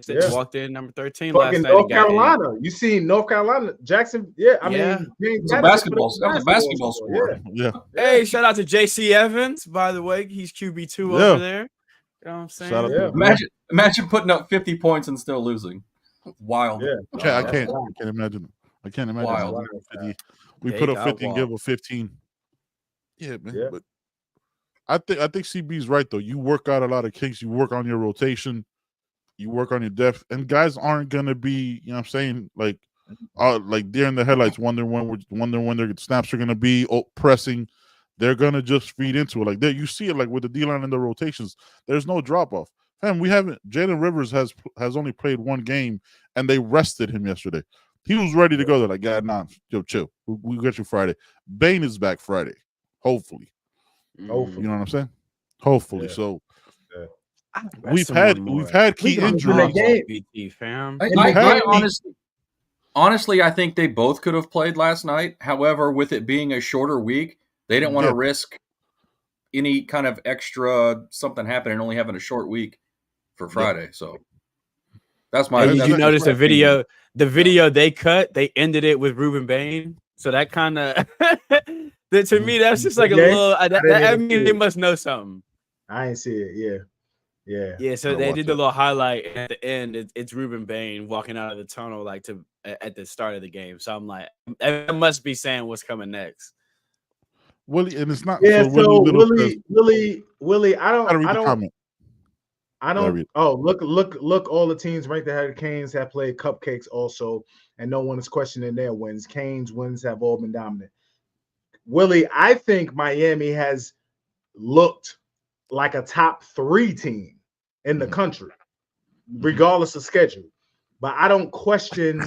State walked in number 13 last night. North Carolina. You see North Carolina, Jackson. Yeah, I mean, it's a basketball sport. Yeah. Hey, shout out to JC Evans, by the way. He's QB2 over there. You know what I'm saying? Imagine putting up 50 points and still losing. Wild. Yeah. I can't imagine. I can't imagine. Wild. We put up 50 and give up 15. Yeah, man. Yeah. But I think CB's right though. You work out a lot of kinks. You work on your rotation. You work on your depth, and guys aren't gonna be, you know what I'm saying, like deer in the headlights, wondering when their snaps are gonna be pressing. They're gonna just feed into it. Like there, you see it like with the D-line and the rotations. There's no drop off. Fam, Jalen Rivers has only played one game, and they rested him yesterday. He was ready to go. They're like, chill. We get you Friday. Bain is back Friday, hopefully. You know what I'm saying? Hopefully. Yeah. So we've had key injuries. Honestly, I think they both could have played last night. However, with it being a shorter week, they didn't want to risk any kind of extra something happening, only having a short week for Friday. So that's my. Did you notice the video? The video they cut, they ended it with Ruben Bain. So that kind of, to me, that's just like a little. I mean, they must know something. I ain't see it. Yeah. So they did the little highlight and at the end. It's Ruben Bain walking out of the tunnel at the start of the game. So I'm like, that must be saying what's coming next. Willie, and it's not. Yeah. So Willie, I don't. Oh, look! All the teams ranked ahead of Canes have played cupcakes also, and no one is questioning their wins. Canes wins have all been dominant. Willie, I think Miami has looked like a top 3 team in the country, regardless of schedule. But I don't question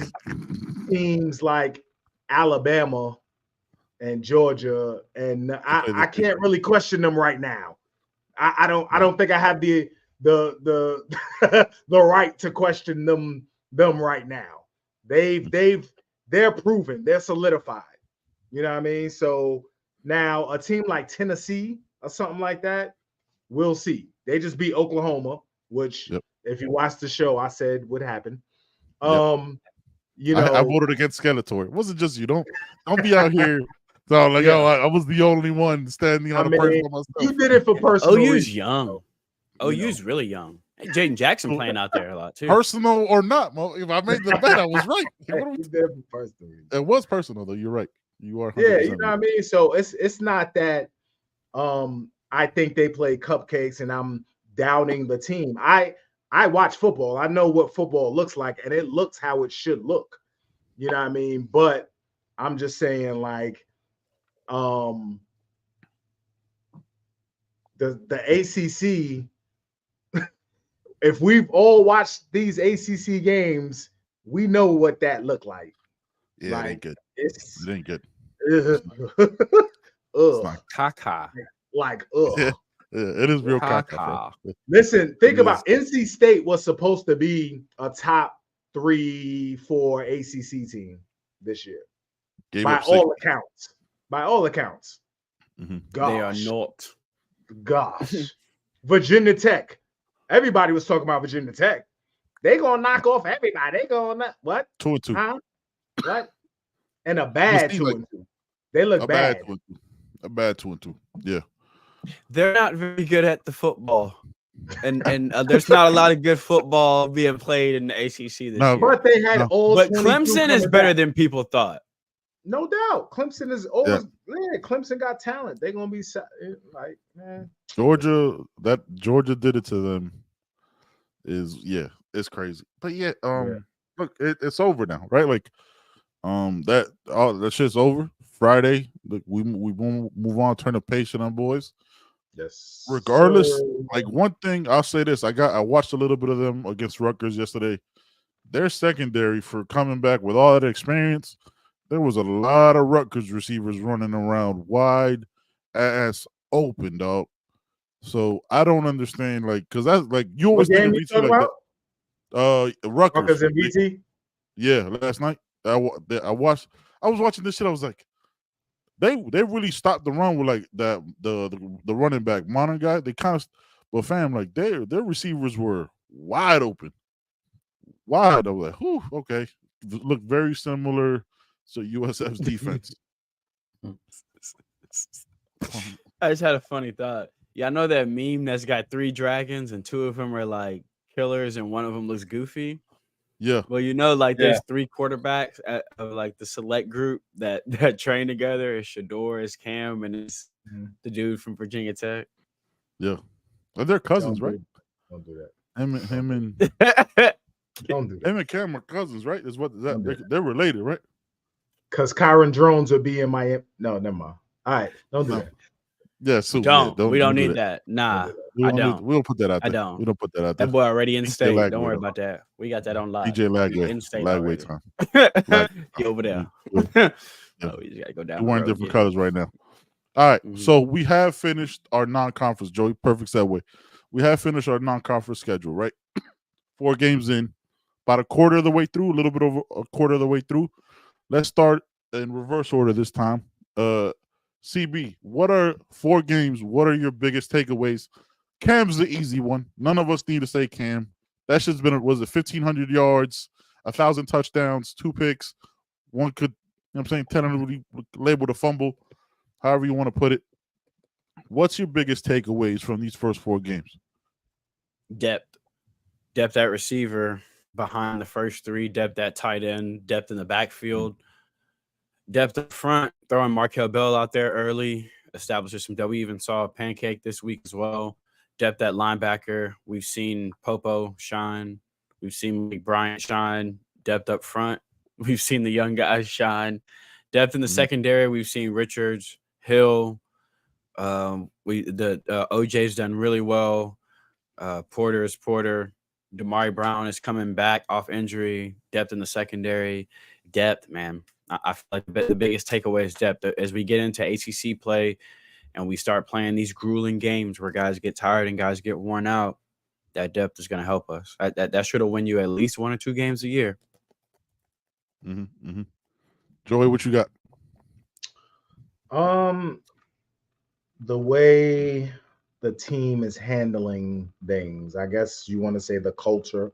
teams like Alabama and Georgia, and I can't really question them right now. I don't think I have the the right to question them right now. They're proven, they're solidified. You know what I mean? So now a team like Tennessee or something like that, we'll see. They just beat Oklahoma, which if you watch the show, I said would happen. You know, I voted against Skeletor. It wasn't just you. Don't be out here. So like, I was the only one standing on the person for myself. You did it for personal OU's reasons. young. OU's really young. Jaden Jackson playing out there a lot too. Personal or not, Mo, if I made the bet, I was right. It was personal though. You're right. You are. Yeah, you know what I mean. So it's not that I think they play cupcakes and I'm doubting the team. I watch football. I know what football looks like, and it looks how it should look. You know what I mean? But I'm just saying, like, the ACC. If we've all watched these ACC games, we know what that looked like. Yeah, it ain't good. It ain't good. It's like caca. Like Yeah, it is real caca. Listen, think about NC State was supposed to be a top 3-4 ACC team this year. By all accounts. By all accounts. Mm-hmm. They are not. Gosh. Virginia Tech. Everybody was talking about Virginia Tech. They gonna knock off everybody. They gonna what? 2-2. Huh? What? And a bad 2-2. They look bad. A bad 2-2. Yeah. They're not very good at the football. And there's not a lot of good football being played in the ACC this year. But they had all. But Clemson is better than people thought. No doubt. Clemson is always Clemson got talent. They're gonna be like, man. Georgia did it to them it's crazy. But look, it's over now, right? Like that shit's over. Friday, look, we move on, turn the page on boys. Yes. Regardless, like one thing I'll say this, I watched a little bit of them against Rutgers yesterday. Their secondary for coming back with all that experience. There was a lot of Rutgers receivers running around wide ass open, dog. So I don't understand, like, because that's like you always think of VT like that. Rutgers and VT. Yeah, last night I was watching this shit. I was like, they really stopped the run with like the running back modern guy. They kind of, but fam, like their receivers were wide open, wide. I was like, whew, okay, look very similar. So USF's defense. I just had a funny thought. Yeah, I know that meme that's got 3 dragons and 2 of them are like killers and one of them looks goofy. Yeah. Well, you know, like there's 3 quarterbacks of like the select group that train together. It's Shador, it's Cam, and it's the dude from Virginia Tech. Yeah. They're cousins, right? Don't do that. Him and don't do that. Him and Cam are cousins, right? Is what they're related, right? Because Kyron Drones would be in Miami. No, never mind. All right, don't do that. Yeah, so we don't need that. Nah, I don't. We don't put that out there. I don't. We don't put that out there. That boy already in state. Don't worry about that. We got that on live. DJ Lagway. In state. Lagway time. He over there. Oh, we just gotta go down. We're wearing different colors right now. All right, so we have finished our non-conference, Joey. Perfect segue. We have finished our non-conference schedule, right? 4 games in, about a quarter of the way through, a little bit over a quarter of the way through. Let's start in reverse order this time. CB, what are 4 games? What are your biggest takeaways? Cam's the easy one. None of us need to say Cam. That shit's been, was it 1,500 yards, 1,000 touchdowns, 2 picks. One could, you know what I'm saying, 10 labeled a fumble, however you want to put it. What's your biggest takeaways from these first 4 games? Depth at receiver behind the first 3, depth at tight end, depth in the backfield, depth up front, throwing Markel Bell out there early, establishes some depth. We even saw a Pancake this week as well. Depth at linebacker. We've seen Popo shine. We've seen McBryant shine. Depth up front. We've seen the young guys shine. Depth in the secondary. We've seen Richards, Hill. OJ's done really well. Porter is Porter. Damari Brown is coming back off injury. Depth in the secondary. Depth, man. I feel like the biggest takeaway is depth. As we get into ACC play and we start playing these grueling games where guys get tired and guys get worn out, that depth is going to help us. That should have win you at least 1 or 2 games a year. Joey, what you got? The way the team is handling things, I guess you want to say the culture.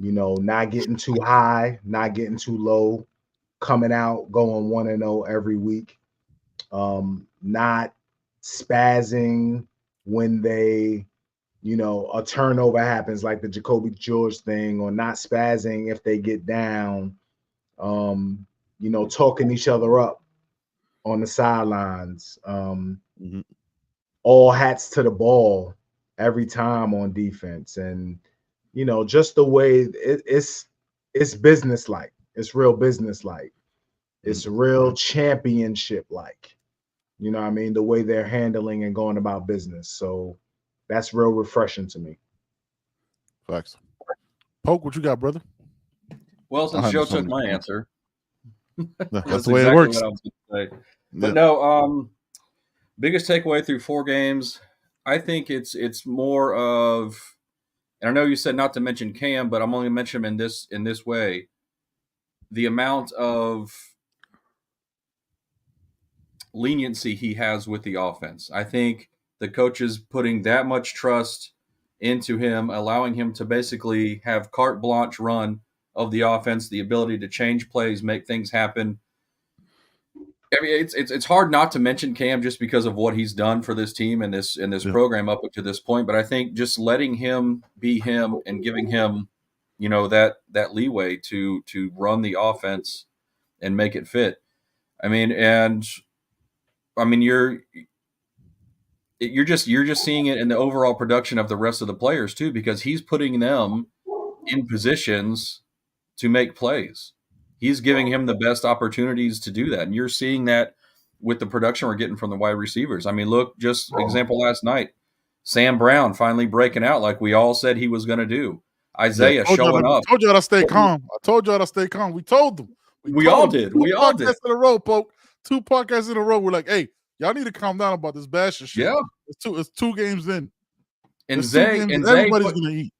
You know, not getting too high, not getting too low, coming out, going 1-0 every week. Not spazzing when they, you know, a turnover happens like the Jacoby George thing, or not spazzing if they get down. You know, talking each other up on the sidelines. All hats to the ball every time on defense. And you know, just the way it's business-like. It's real business-like. It's real championship-like. You know what I mean? The way they're handling and going about business. So that's real refreshing to me. Facts. Poke, what you got, brother? Well, since Joe took my answer. That's the way it works. What I was going to say. But no, biggest takeaway through 4 games, I think it's more of, and I know you said not to mention Cam, but I'm only mentioning him in this way. The amount of leniency he has with the offense. I think the coach is putting that much trust into him, allowing him to basically have carte blanche run of the offense, the ability to change plays, make things happen. I mean, it's hard not to mention Cam just because of what he's done for this team and this program up to this point. But I think just letting him be him and giving him, you know, that leeway to run the offense and make it fit. You're just seeing it in the overall production of the rest of the players too, because he's putting them in positions to make plays. He's giving him the best opportunities to do that. And you're seeing that with the production we're getting from the wide receivers. I mean, look, just example last night, Sam Brown finally breaking out like we all said he was going to do. Isaiah showing up. I told y'all to stay calm. We told them. We all did. We all did. 2 podcasts in a row, Poke. 2 podcasts in a row. We're like, hey, y'all need to calm down about this bashing shit. Yeah. It's 2 games in. And everybody's going to eat.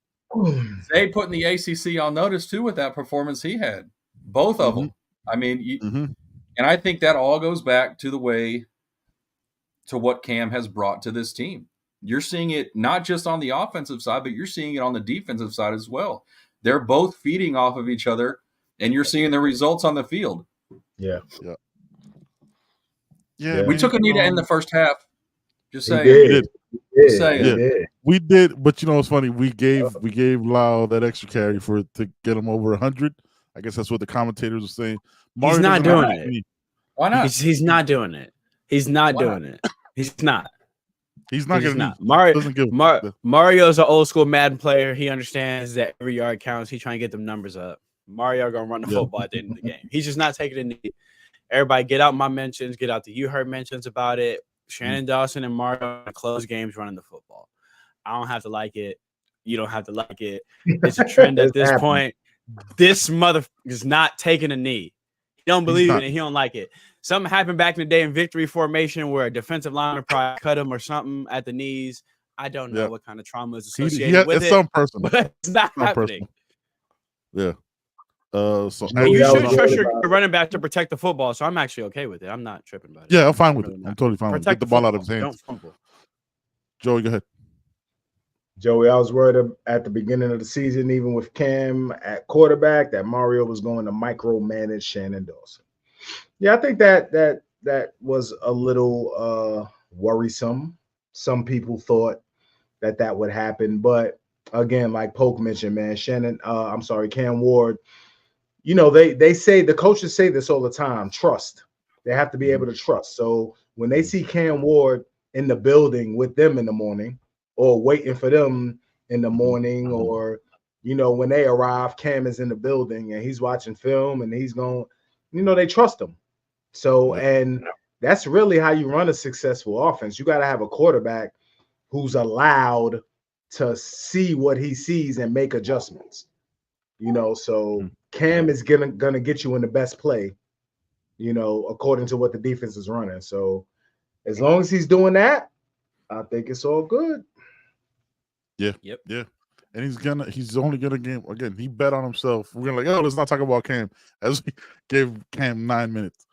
Zay putting the ACC on notice too with that performance he had. Both of them. I mean, and I think that all goes back to what Cam has brought to this team. You're seeing it not just on the offensive side, but you're seeing it on the defensive side as well. They're both feeding off of each other, and you're seeing the results on the field. Yeah. We took a knee to end the first half. Just saying. We did, but you know what's funny? We gave Lau that extra carry to get him over 100. I guess that's what the commentators were saying. He's not doing it. Why not? He's not doing it. He's not doing it. He's not. He's not going to. Mario's an old school Madden player. He understands that every yard counts. He's trying to get them numbers up. Mario gonna run the football at the end of the game. He's just not taking a knee. Everybody, get out my mentions. Get out the You Heard mentions about it. Shannon Dawson and Mario close games running the football. I don't have to like it. You don't have to like it. It's a trend at this point. This mother is not taking a knee. He don't believe in it. He don't like it. Something happened back in the day in victory formation where a defensive lineman probably cut him or something at the knees. I don't know what kind of trauma is associated with it. Some person, but it's not happening. Yeah. You should trust your running back to protect the football. So I'm actually okay with it. I'm not tripping about it. Yeah, I'm fine with it. I'm totally fine with it. Get the ball out of his hands. Don't fumble. Joey, go ahead. Joey, I was worried at the beginning of the season, even with Cam at quarterback, that Mario was going to micromanage Shannon Dawson. Yeah, I think that was a little worrisome. Some people thought that would happen, but again, like Polk mentioned, man, Cam Ward. You know, they say, the coaches say this all the time: trust. They have to be able to trust. So when they see Cam Ward in the building with them in the morning, or waiting for them in the morning, or, you know, when they arrive, Cam is in the building and he's watching film and he's going, you know, they trust him. So, and that's really how you run a successful offense. You got to have a quarterback who's allowed to see what he sees and make adjustments. You know, so Cam is gonna get you in the best play, you know, according to what the defense is running. So as long as he's doing that, I think it's all good. Yeah. Yep. Yeah. And he's only gonna game again. He bet on himself. We're gonna let's not talk about Cam as we gave Cam 9 minutes.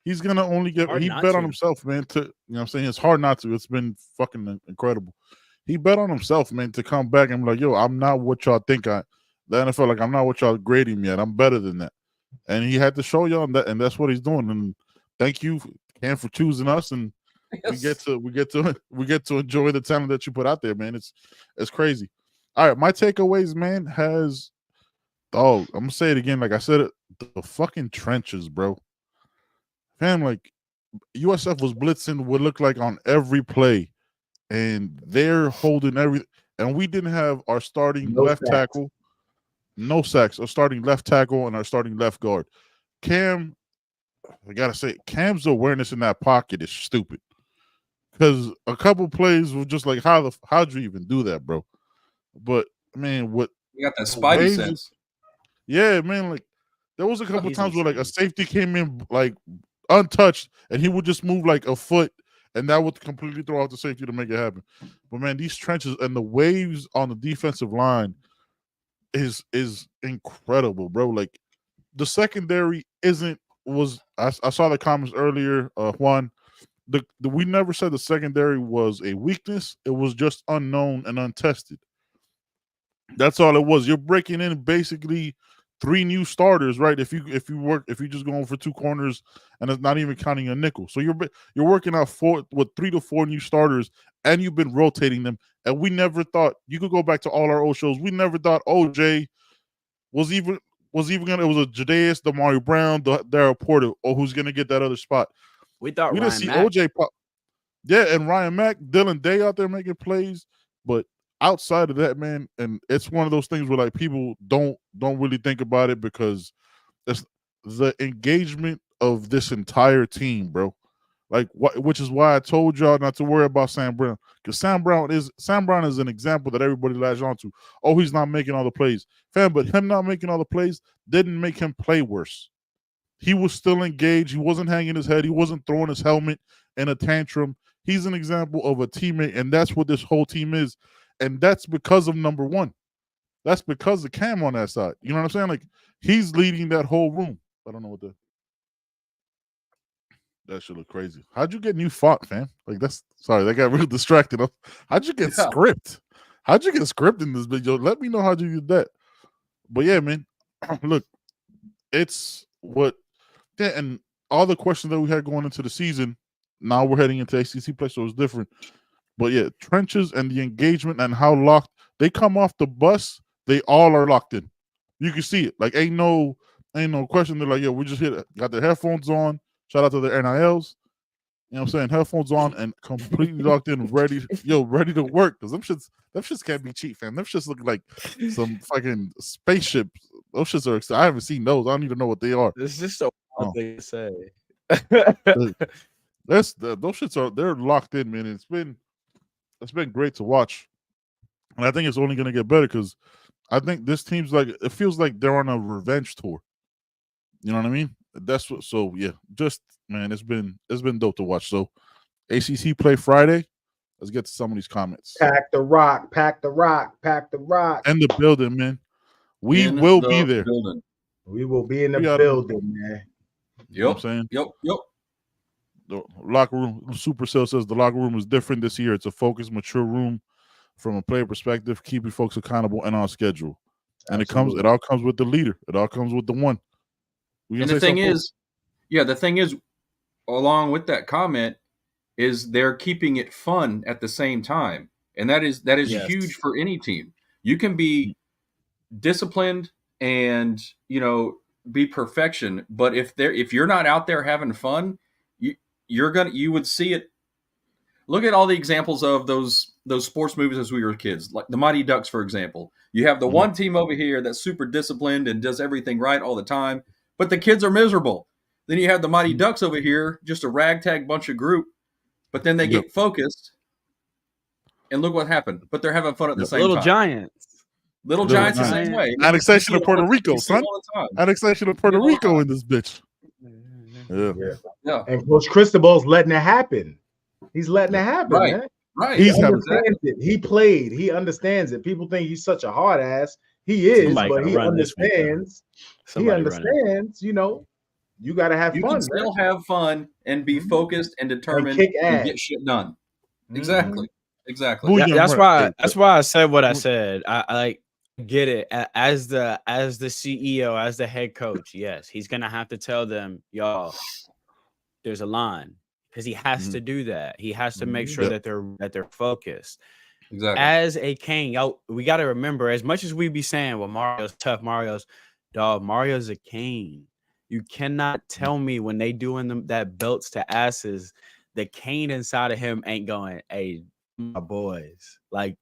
He's gonna only get he bet on himself, man. To you know what I'm saying, it's hard not to. It's been fucking incredible. He bet on himself, man, to come back and be like, yo, I'm not what y'all think the NFL, like, I'm not what y'all grading me at. I'm better than that. And he had to show y'all that, and that's what he's doing. And thank you, Cam, for choosing us. And yes. we get to enjoy the talent that you put out there, man. It's crazy. All right, my takeaways, man, I'm gonna say it again, like I said it, the fucking trenches, bro. Fam, like USF was blitzing what looked like on every play, and they're holding everything. And we didn't have our starting left tackle, no sacks, our starting left tackle, and our starting left guard. Cam, I gotta say, Cam's awareness in that pocket is stupid. Because a couple plays were just like, how'd you even do that, bro? But man, what you got that spidey sense? Yeah, man. Like there was a couple times where like a safety came in like untouched, and he would just move like a foot, and that would completely throw out the safety to make it happen. But man, these trenches and the waves on the defensive line is incredible, bro. Like the secondary I saw the comments earlier, Juan. We never said the secondary was a weakness. It was just unknown and untested. That's all it was. You're breaking in basically 3 new starters, right? If you just going for 2 corners, and it's not even counting a nickel. So you're working out 3 to 4 new starters, and you've been rotating them. And we never thought, you could go back to all our old shows, we never thought OJ was even gonna, it was a Jadaeus, Damari Brown, Darryl Porter, or who's gonna get that other spot. We thought we Ryan didn't see Mack. OJ pop. Yeah, and Ryan Mack, Dylan Day out there making plays, but outside of that, man, and it's one of those things where like people don't really think about it, because it's the engagement of this entire team, bro. Like which is why I told y'all not to worry about Sam Brown, because Sam Brown is an example that everybody latches on to. Oh, he's not making all the plays, fam, but him not making all the plays didn't make him play worse. He was still engaged. He wasn't hanging his head. He wasn't throwing his helmet in a tantrum. He's an example of a teammate, and that's what this whole team is. And that's because of number 1. That's because of Cam on that side. You know what I'm saying? Like, he's leading that whole room. I don't know what that should look crazy. How'd you get new font, fam? Like, that got real distracted. How'd you get script? How'd you get script in this video? Let me know how'd you get that. But yeah, man, look, it's what, yeah, and all the questions that we had going into the season, now we're heading into ACC play, so it's different. But yeah, trenches and the engagement and how locked they come off the bus, they all are locked in. You can see it. Like ain't no question. They're like, yo, we just got their headphones on. Shout out to their NILs. You know what I'm saying? Headphones on and completely locked in, ready to work. Because them shits can't be cheap, fam. Them shits look like some fucking spaceship. Those shits are. I haven't seen those. I don't even know what they are. It's just a wild thing to say. Those shits they're locked in, man. It's been great to watch, and I think it's only going to get better, because I think this team's like, it feels like they're on a revenge tour. You know what I mean? That's what. So yeah, just man, it's been dope to watch. So ACC play Friday. Let's get to some of these comments. Pack the rock, pack the rock, pack the rock. And the building, man. We will be there. Building. We will be in the building, man. Yep. You know what I'm saying? Yep. The locker room, Supercell says the locker room is different this year. It's a focused, mature room from a player perspective, keeping folks accountable and on schedule. And it all comes with the leader. It all comes with the one. And the thing is, along with that comment, is they're keeping it fun at the same time. And that is yes. Huge for any team. You can be disciplined and, be perfection, but if you're not out there having fun, you would see it. Look at all the examples of those sports movies as we were kids, like the Mighty Ducks, for example. You have the one team over here that's super disciplined and does everything right all the time, but the kids are miserable. Then you have the Mighty Ducks over here, just a ragtag bunch of group, but then they get focused and look what happened. But they're having fun at the same Little time. Giants. Little Giants the same way. Annexation of Puerto Rico, son. Annexation of Puerto Rico in this bitch. Yeah. And Coach Cristobal's letting it happen. He's letting it happen, man. Right. He understands it. He played. He understands it. People think he's such a hard ass. He is, but he understands. He understands, you know, you got to have fun. You can still have fun and be focused and determined and get shit done. Exactly. Exactly. Yeah, that's why I said what I said. I like get it as the CEO, as the head coach. Yes, he's gonna have to tell them, y'all, there's a line, because he has to do that. He has to make sure that they're focused. Exactly. As a king, y'all, we got to remember, as much as we be saying, well, Mario's tough, Mario's a king. You cannot tell me when they doing that belts to asses, the cane inside of him ain't going, hey, my boys, like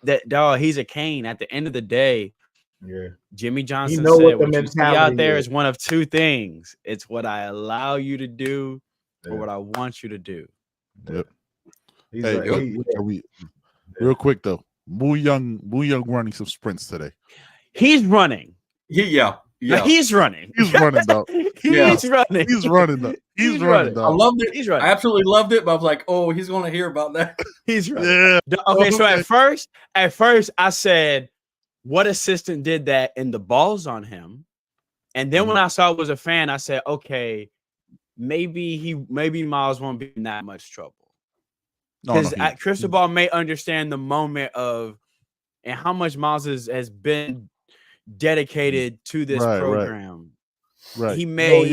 that dog. He's a cane. At the end of the day, Jimmy Johnson said, what you see out there is one of two things. It's what I allow you to do or what I want you to do. Yep. Real quick though, Moo Young running some sprints today. He's running. Yeah. He's running. He's running though. He's running. He's running though. He's running though. I loved it. He's running. I absolutely loved it, but I was like, oh, he's going to hear about that. He's running. Yeah. Okay, so at first I said, what assistant did that? And the ball's on him. And then when I saw it was a fan, I said, okay, maybe Miles won't be in that much trouble. Because Cristobal may understand the moment of and how much Miles has been dedicated to this program. Right. He may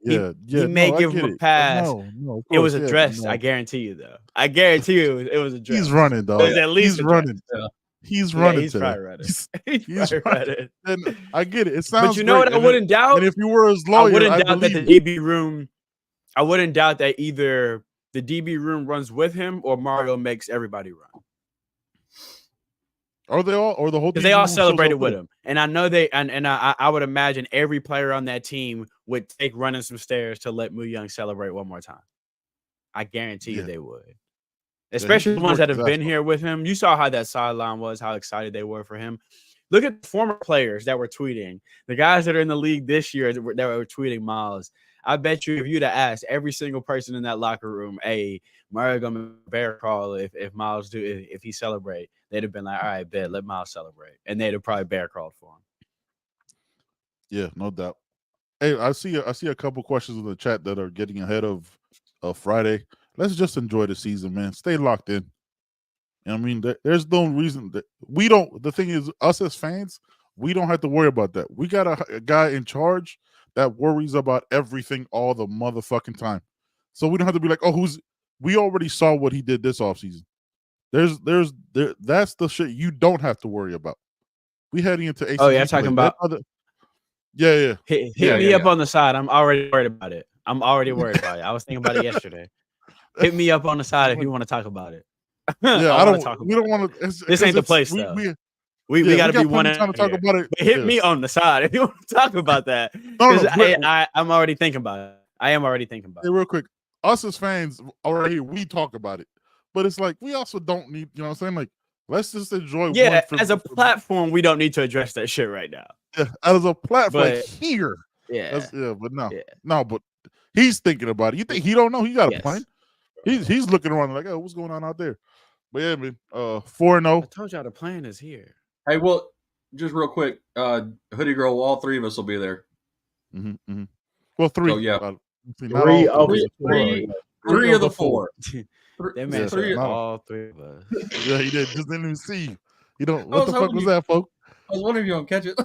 he may give him a pass. No, it was addressed. I guarantee you though. I guarantee you it was addressed. He's running though. At least he's running. He's running. He's probably running. He's running. And I get it. It sounds. But you know what? I wouldn't doubt. And if you were his lawyer, I wouldn't doubt that the DB room. I wouldn't doubt that either the DB room runs with him or Mario makes everybody run. Are they all, or the whole? Because they all celebrated with him, and I know they, and I would imagine every player on that team would take running some stairs to let Moo Young celebrate one more time. I guarantee you they would, especially the ones that have been here with him. You saw how that sideline was, how excited they were for him. Look at the former players that were tweeting, the guys that are in the league this year that were tweeting Miles. I bet you if you'd have asked every single person in that locker room, hey, Mario gonna bear crawl if Miles if he celebrate, they'd have been like, all right, bet, let Miles celebrate. And they'd have probably bear crawled for him. Yeah, no doubt. Hey, I see a couple questions in the chat that are getting ahead of Friday. Let's just enjoy the season, man. Stay locked in. I mean, there's no reason that we don't. The thing is, us as fans, we don't have to worry about that. We got a guy in charge that worries about everything all the motherfucking time. So we don't have to be like, oh, we already saw what he did this offseason. That's the shit you don't have to worry about. We heading into ACC. Oh, yeah, I'm talking about. Yeah. Hit me up on the side. I'm already worried about it. I was thinking about it yesterday. Hit me up on the side if you want to talk about it. Yeah, I don't. We don't want to. This ain't the place though. We got to be one time to talk about it. But hit me on the side if you want to talk about that. I'm already thinking about it. I am already thinking about it. Real quick, us as fans already we talk about it, but it's like we also don't need. You know what I'm saying? Like, let's just enjoy. Yeah, as a platform, we don't need to address that shit right now. Yeah, as a platform, like here. Yeah, but no, but he's thinking about it. You think he don't know? He got a plan. He's looking around like, oh, what's going on out there? But yeah, man, 4-0. I told y'all the plan is here. Hey, well, just real quick, Hoodie Girl, all three of us will be there. Mm-hmm. Well, three. So, yeah. Three of the four. That man said all three of us. Yeah, he did. Just didn't even see you. You know, what the fuck was that, folks? I was wondering if you don't catch it.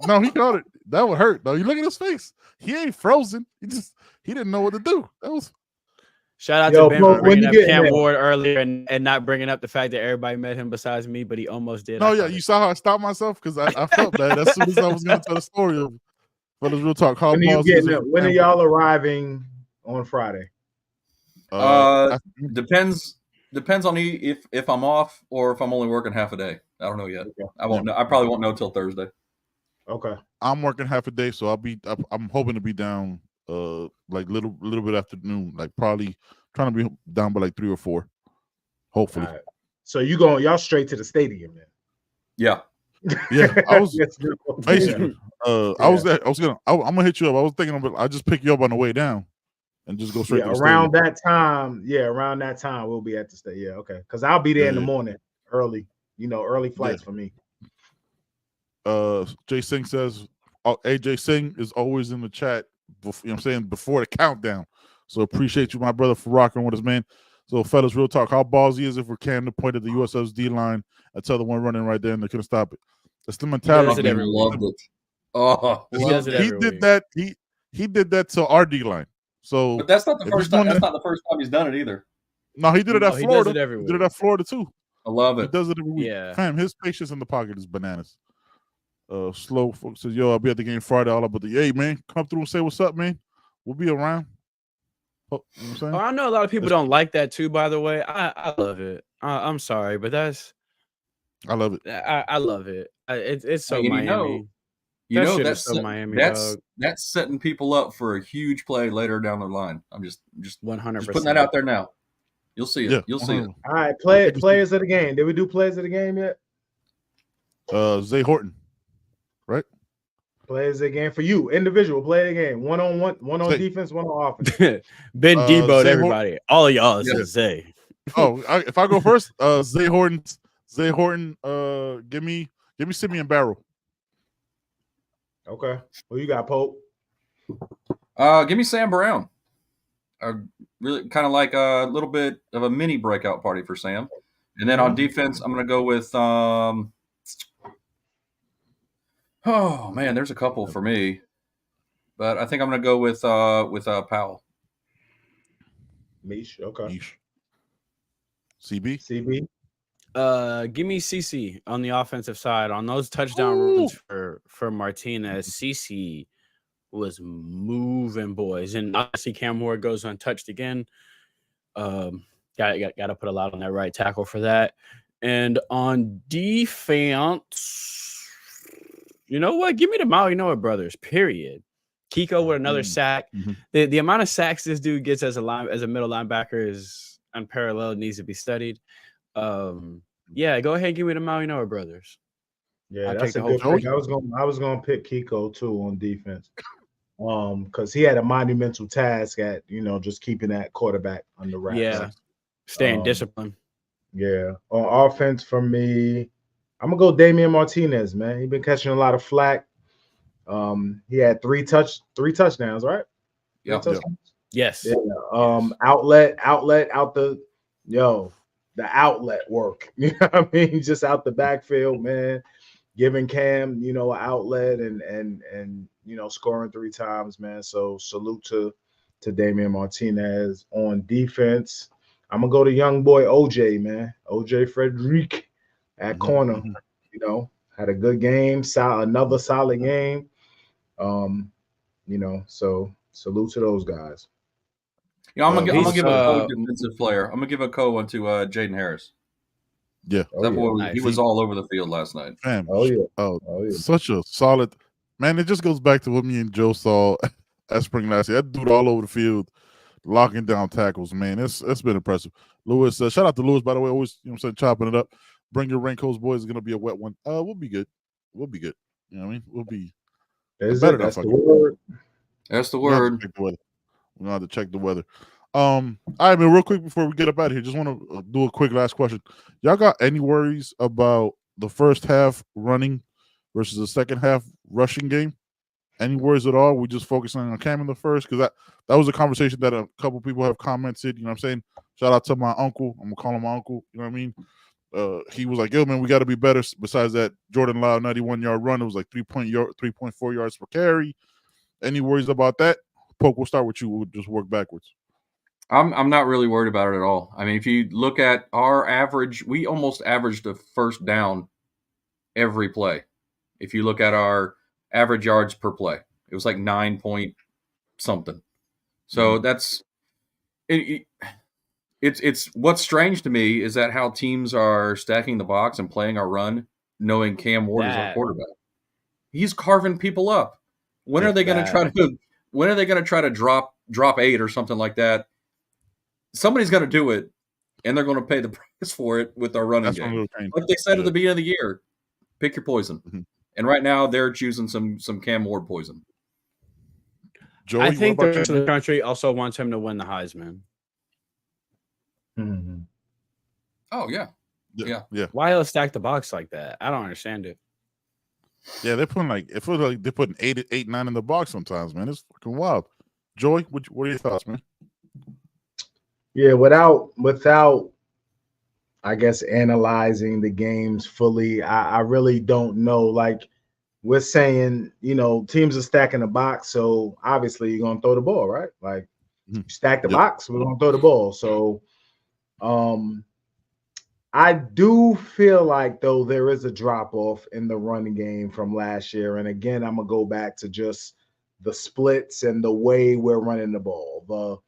No, he caught it. That would hurt, though. You look at his face. He ain't frozen. He didn't know what to do. That was... Shout out to Ben for bringing up Cam Ward earlier and not bringing up the fact that everybody met him besides me, but he almost did. No, yeah, you saw how I stopped myself because I felt bad as soon as I was going to tell the story of. But it's real talk. When are y'all arriving on Friday? Depends on if I'm off or if I'm only working half a day. I don't know yet. Okay. I won't know. I probably won't know till Thursday. Okay. I'm working half a day, so I'm hoping to be down. Like little bit after noon, like probably trying to be down by like 3 or 4. Hopefully. Right. So y'all straight to the stadium, man. Yeah. Yeah, I was basically. Yeah. I'm gonna hit you up. I was thinking of I just pick you up on the way down, and just go straight to the around stadium. that time. Yeah, around that time we'll be at the stadium. Yeah, okay. Because I'll be there in the morning, early. Early flights for me. Jay Singh says, AJ Singh is always in the chat. Before the countdown. So appreciate you, my brother, for rocking with us, man. So, fellas, real talk. How ballsy is it for Cam to point at the USF's D line and tell the one running right there and they couldn't stop it? That's the mentality. I loved it. Oh, he did that. He did that to our D line. So, but that's not the first time. That's not the first time he's done it either. No, he did it at Florida. He did it at Florida too. I love it. He does it every week. Yeah. Fam, his patience in the pocket is bananas. Slow folks says, "Yo, I'll be at the game Friday. All about the hey man, come through and say what's up, man. We'll be around." You know what I'm saying? I know a lot of people don't like that too. By the way, I love it. I'm sorry, but I love it. I love it. It's so Miami. That's so Miami. That's setting people up for a huge play later down the line. I'm just 100% putting that out there now. You'll see it. Yeah, you'll see it. All right, players of the game. Did we do players of the game yet? Zay Horton, right? Players of the game for you, individual play of the game. One on defense, one on offense. Ben Debo'd everybody. All of y'all says Zay. If I go first, Zay Horton. Give me Simeon Barrow. Okay. Well, you got Pope. Give me Sam Brown. I really kind of like a little bit of a mini breakout party for Sam. And then on defense, I'm going to go with oh man, there's a couple for me, but I think I'm going to go with Powell. Mish, okay. Mish. CB. Give me CC on the offensive side on those touchdown runs for Martinez. CC was moving, boys, and obviously Cam Ward goes untouched again. Got to put a lot on that right tackle for that. And on defense, you know what? Give me the Maui Noah brothers. Period. Kiko with another sack. Mm-hmm. The amount of sacks this dude gets as a middle linebacker is unparalleled. Needs to be studied. Yeah, go ahead and give me the Maui Noah brothers. Yeah, that's a good pick. I was gonna pick Kiko too on defense. Because he had a monumental task at just keeping that quarterback under wraps. Yeah, staying disciplined. Yeah, on offense for me, I'm gonna go Damian Martinez. Man, he's been catching a lot of flack. He had three touchdowns, right? Yeah. Yes. Yeah. Outlet out the outlet work. You know what I mean? Just out the backfield, man. Giving Cam, an outlet and scoring 3 times, man. So salute to Damian Martinez. On defense, I'm gonna go to young boy OJ, man. OJ Frederick at corner. Had a good game, another solid game. So salute to those guys. I'm gonna give a defensive player. I'm gonna give a one to Jaden Harris. Yeah, he was all over the field last night. Man, such a solid man. It just goes back to what me and Joe saw at spring last year. That dude all over the field, locking down tackles. Man, it's been impressive. Lewis, shout out to Lewis, by the way. Always, chopping it up. Bring your raincoats, boys. It's gonna be a wet one. We'll be good. We'll be good. You know what I mean? We'll be better. That's the word. That's the word. We're gonna have to check the weather. All right, man. Real quick before we get up out of here, just want to do a quick last question. Y'all got any worries about the first half running versus the second half rushing game? Any worries at all? We just focusing on Cam in the first because that was a conversation that a couple people have commented. You know what I'm saying? Shout out to my uncle. I'm gonna call him my uncle. You know what I mean? He was like, "Yo, man, we got to be better." Besides that, Jordan Lyle 91-yard run. It was like 3.4 yards per carry. Any worries about that? Poke, we'll start with you. We'll just work backwards. I'm not really worried about it at all. I mean, if you look at our average, we almost averaged a first down every play. If you look at our average yards per play, it was like 9 point something. So that's it. It's what's strange to me is that how teams are stacking the box and playing our run, knowing Cam Ward is our quarterback. He's carving people up. When are they going to try to? When are they going to try to drop 8 or something like that? Somebody's going to do it, and they're going to pay the price for it with our running game. Like they said at the beginning of the year, pick your poison. Mm-hmm. And right now they're choosing some Cam Ward poison. Joey, I think the rest of the country also wants him to win the Heisman. Mm-hmm. Oh yeah. Why else stack the box like that? I don't understand it. Yeah, they're putting it feels like they're putting 8, 9 in the box sometimes, man. It's fucking wild. Joey, what are your thoughts, man? Yeah, without I guess analyzing the games fully, I really don't know. Like we're saying, teams are stacking the box, so obviously you're gonna throw the ball, right? Like you stack the box, we're gonna throw the ball. So I do feel like though there is a drop off in the running game from last year. And again, I'm gonna go back to just the splits and the way we're running the ball.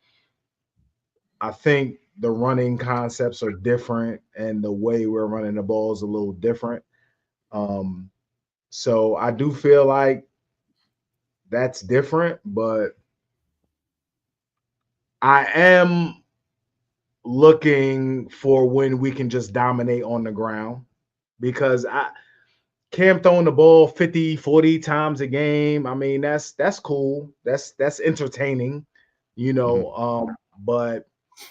I think the running concepts are different and the way we're running the ball is a little different. So I do feel like that's different, but I am looking for when we can just dominate on the ground, because Cam throwing the ball 50, 40 times a game. I mean, that's cool. That's entertaining, but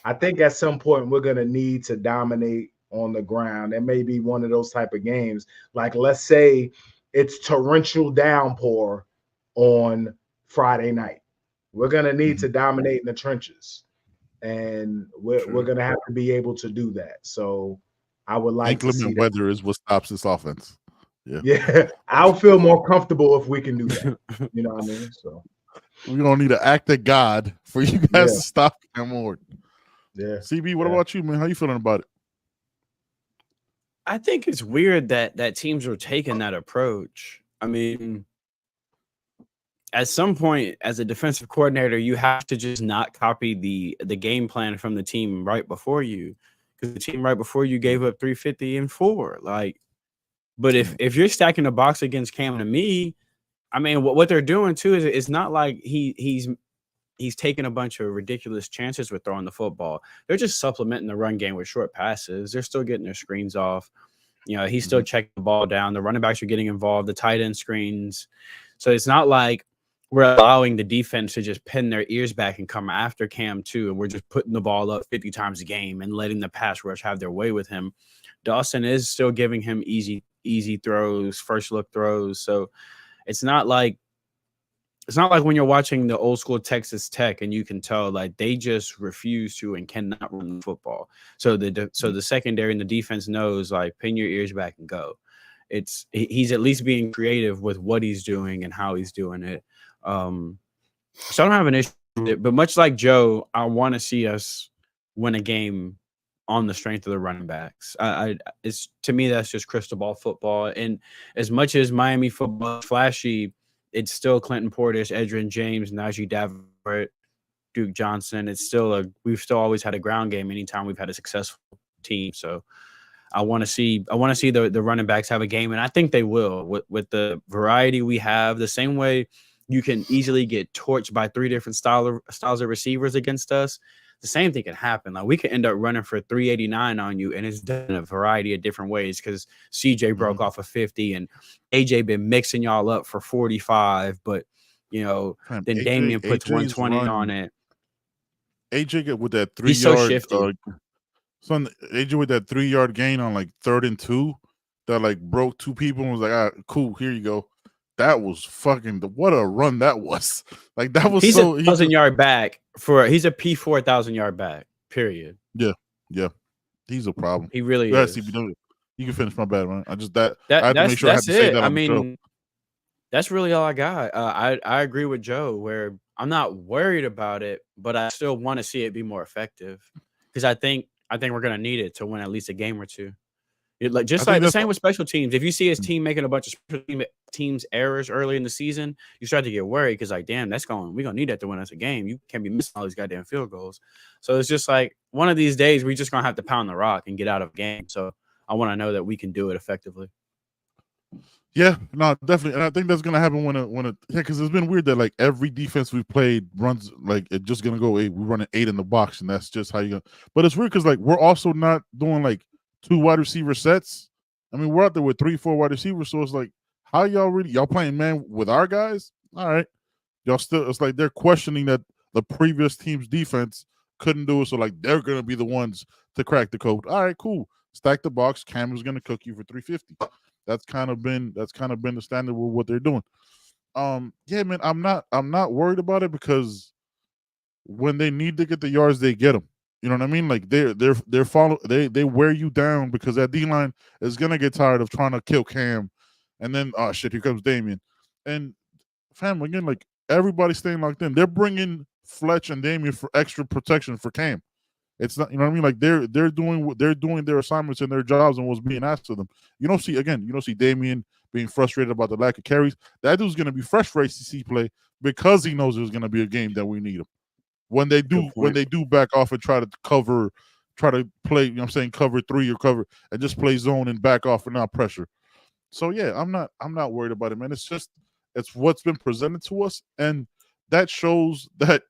I think at some point we're going to need to dominate on the ground. It may be one of those type of games. Like, let's say it's torrential downpour on Friday night. We're going to need to dominate in the trenches, and we're going to have to be able to do that. So I would like to see weather is what stops this offense. Yeah. I'll feel more comfortable if we can do that. You know what I mean? So we're going to need to act of God for you guys to stop Cam Ward. Yeah. CB, what about you, man? How you feeling about it? I think it's weird that teams are taking that approach. I mean, at some point, as a defensive coordinator, you have to just not copy the game plan from the team right before you, because the team right before you gave up 350 and 4. But if you're stacking the box against Cam, to me, I mean, what they're doing too is it's not like he's taking a bunch of ridiculous chances with throwing the football. They're just supplementing the run game with short passes. They're still getting their screens off. He's still checking the ball down. The running backs are getting involved. The tight end screens. So it's not like we're allowing the defense to just pin their ears back and come after Cam too, and we're just putting the ball up 50 times a game and letting the pass rush have their way with him. Dawson is still giving him easy throws, first look throws. So it's not like when you're watching the old school Texas Tech and you can tell like they just refuse to and cannot run the football. So the secondary and the defense knows like pin your ears back and go. He's at least being creative with what he's doing and how he's doing it. So I don't have an issue with it, but much like Joe, I want to see us win a game on the strength of the running backs. It's to me that's just crystal ball football. And as much as Miami football is flashy, it's still Clinton Portis, Edgerrin James, Najee Davenport, Duke Johnson. It's still we've still always had a ground game anytime we've had a successful team. So I want to see the running backs have a game, and I think they will with the variety we have. The same way you can easily get torched by 3 different styles of receivers against us, the same thing can happen. Like we could end up running for 389 on you, and it's done in a variety of different ways because CJ broke off a 50 and AJ been mixing y'all up for 45, but then AJ, Damian puts 120 on it. AJ with that 3 yard AJ with that 3 yard gain on like 3rd and 2 that like broke 2 people and was like, all right, cool, here you go. That was fucking what a run that was. Like that was he's a 1,000-yard back he's a P4 1,000-yard back, period. Yeah. He's a problem. He really is. You can finish, my bad, man. I have to make sure I have to say that on the show. That's really all I got. I agree with Joe where I'm not worried about it, but I still want to see it be more effective because I think we're gonna need it to win at least a game or two. Like the same with special teams. If you see his team making a bunch of special teams errors early in the season, you start to get worried because like, damn, we're gonna need that to win us a game. You can't be missing all these goddamn field goals. So it's just like one of these days we're just gonna have to pound the rock and get out of a game. So I want to know that we can do it effectively. Yeah, no, definitely, and I think that's gonna happen because it's been weird that like every defense we've played runs like it's just gonna go 8. We're running 8 in the box, and that's just how you go. But it's weird because like we're also not doing like 2 wide receiver sets. I mean, we're out there with 3, 4 wide receivers, so it's like, how y'all playing man with our guys? All right, y'all still. It's like they're questioning that the previous team's defense couldn't do it, so like they're gonna be the ones to crack the code. All right, cool. Stack the box. Cam is gonna cook you for 350. That's kind of been the standard with what they're doing. Yeah, man, I'm not worried about it because when they need to get the yards, they get them. You know what I mean? Like they wear you down because that D line is gonna get tired of trying to kill Cam, and then oh shit, here comes Damian, and fam again, like everybody's staying locked in. They're bringing Fletch and Damian for extra protection for Cam. It's not, you know what I mean? Like they're doing their assignments and their jobs and what's being asked of them. You don't see Damian being frustrated about the lack of carries. That dude's gonna be fresh for ACC play because he knows there's gonna be a game that we need him. When they do back off and try to play, you know what I'm saying, cover 3 or cover and just play zone and back off and not pressure. So yeah, I'm not worried about it, man. It's what's been presented to us, and that shows that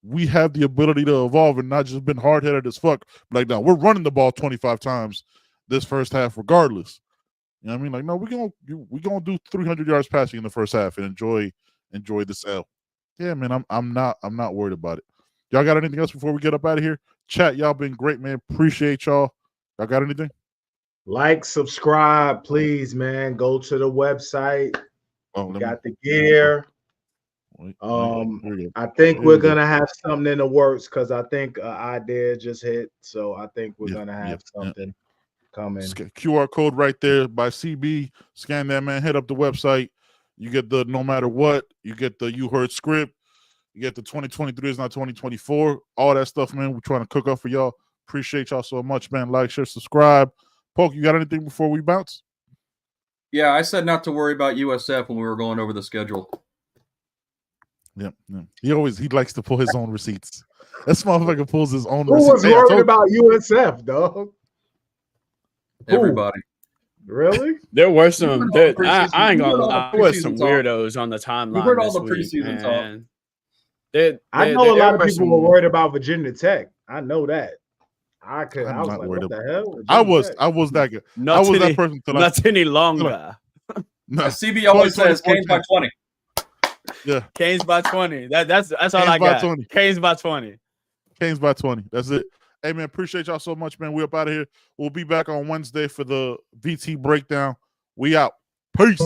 we have the ability to evolve and not just been hard-headed as fuck. Like, now we're running the ball 25 times this first half regardless. You know what I mean? Like, no, we're gonna do 300 yards passing in the first half and enjoy this L. Yeah, man, I'm not worried about it. Y'all got anything else before we get up out of here? Chat, y'all been great, man. Appreciate y'all. Y'all got anything? Like, subscribe, please, man. Go to the website. We got the gear. I think we're gonna have something in the works because I think idea just hit. So I think we're gonna have something coming. QR code right there by CB. Scan that, man. Hit up the website. You get the no matter what. You get the you heard script. You get the 2023 is not 2024. All that stuff, man. We're trying to cook up for y'all. Appreciate y'all so much, man. Like, share, subscribe. Poke, you got anything before we bounce? Yeah, I said not to worry about USF when we were going over the schedule. Yeah. He likes to pull his own receipts. That motherfucker pulls his own receipts. Who was worried about USF, dog? Everybody. Really? There were some. I ain't gonna lie. There was some weirdos on the timeline. We heard all the preseason talk. I know a lot of people were worried about Virginia Tech. I know that. I was like, what the hell? I was that guy. I was that person. Not any longer. No. CB always says Canes by 20. Yeah, Canes by 20. That's all I got. 20. Canes by 20. Canes by 20. That's it. Hey, man, appreciate y'all so much, man. We up out of here. We'll be back on Wednesday for the VT breakdown. We out. Peace.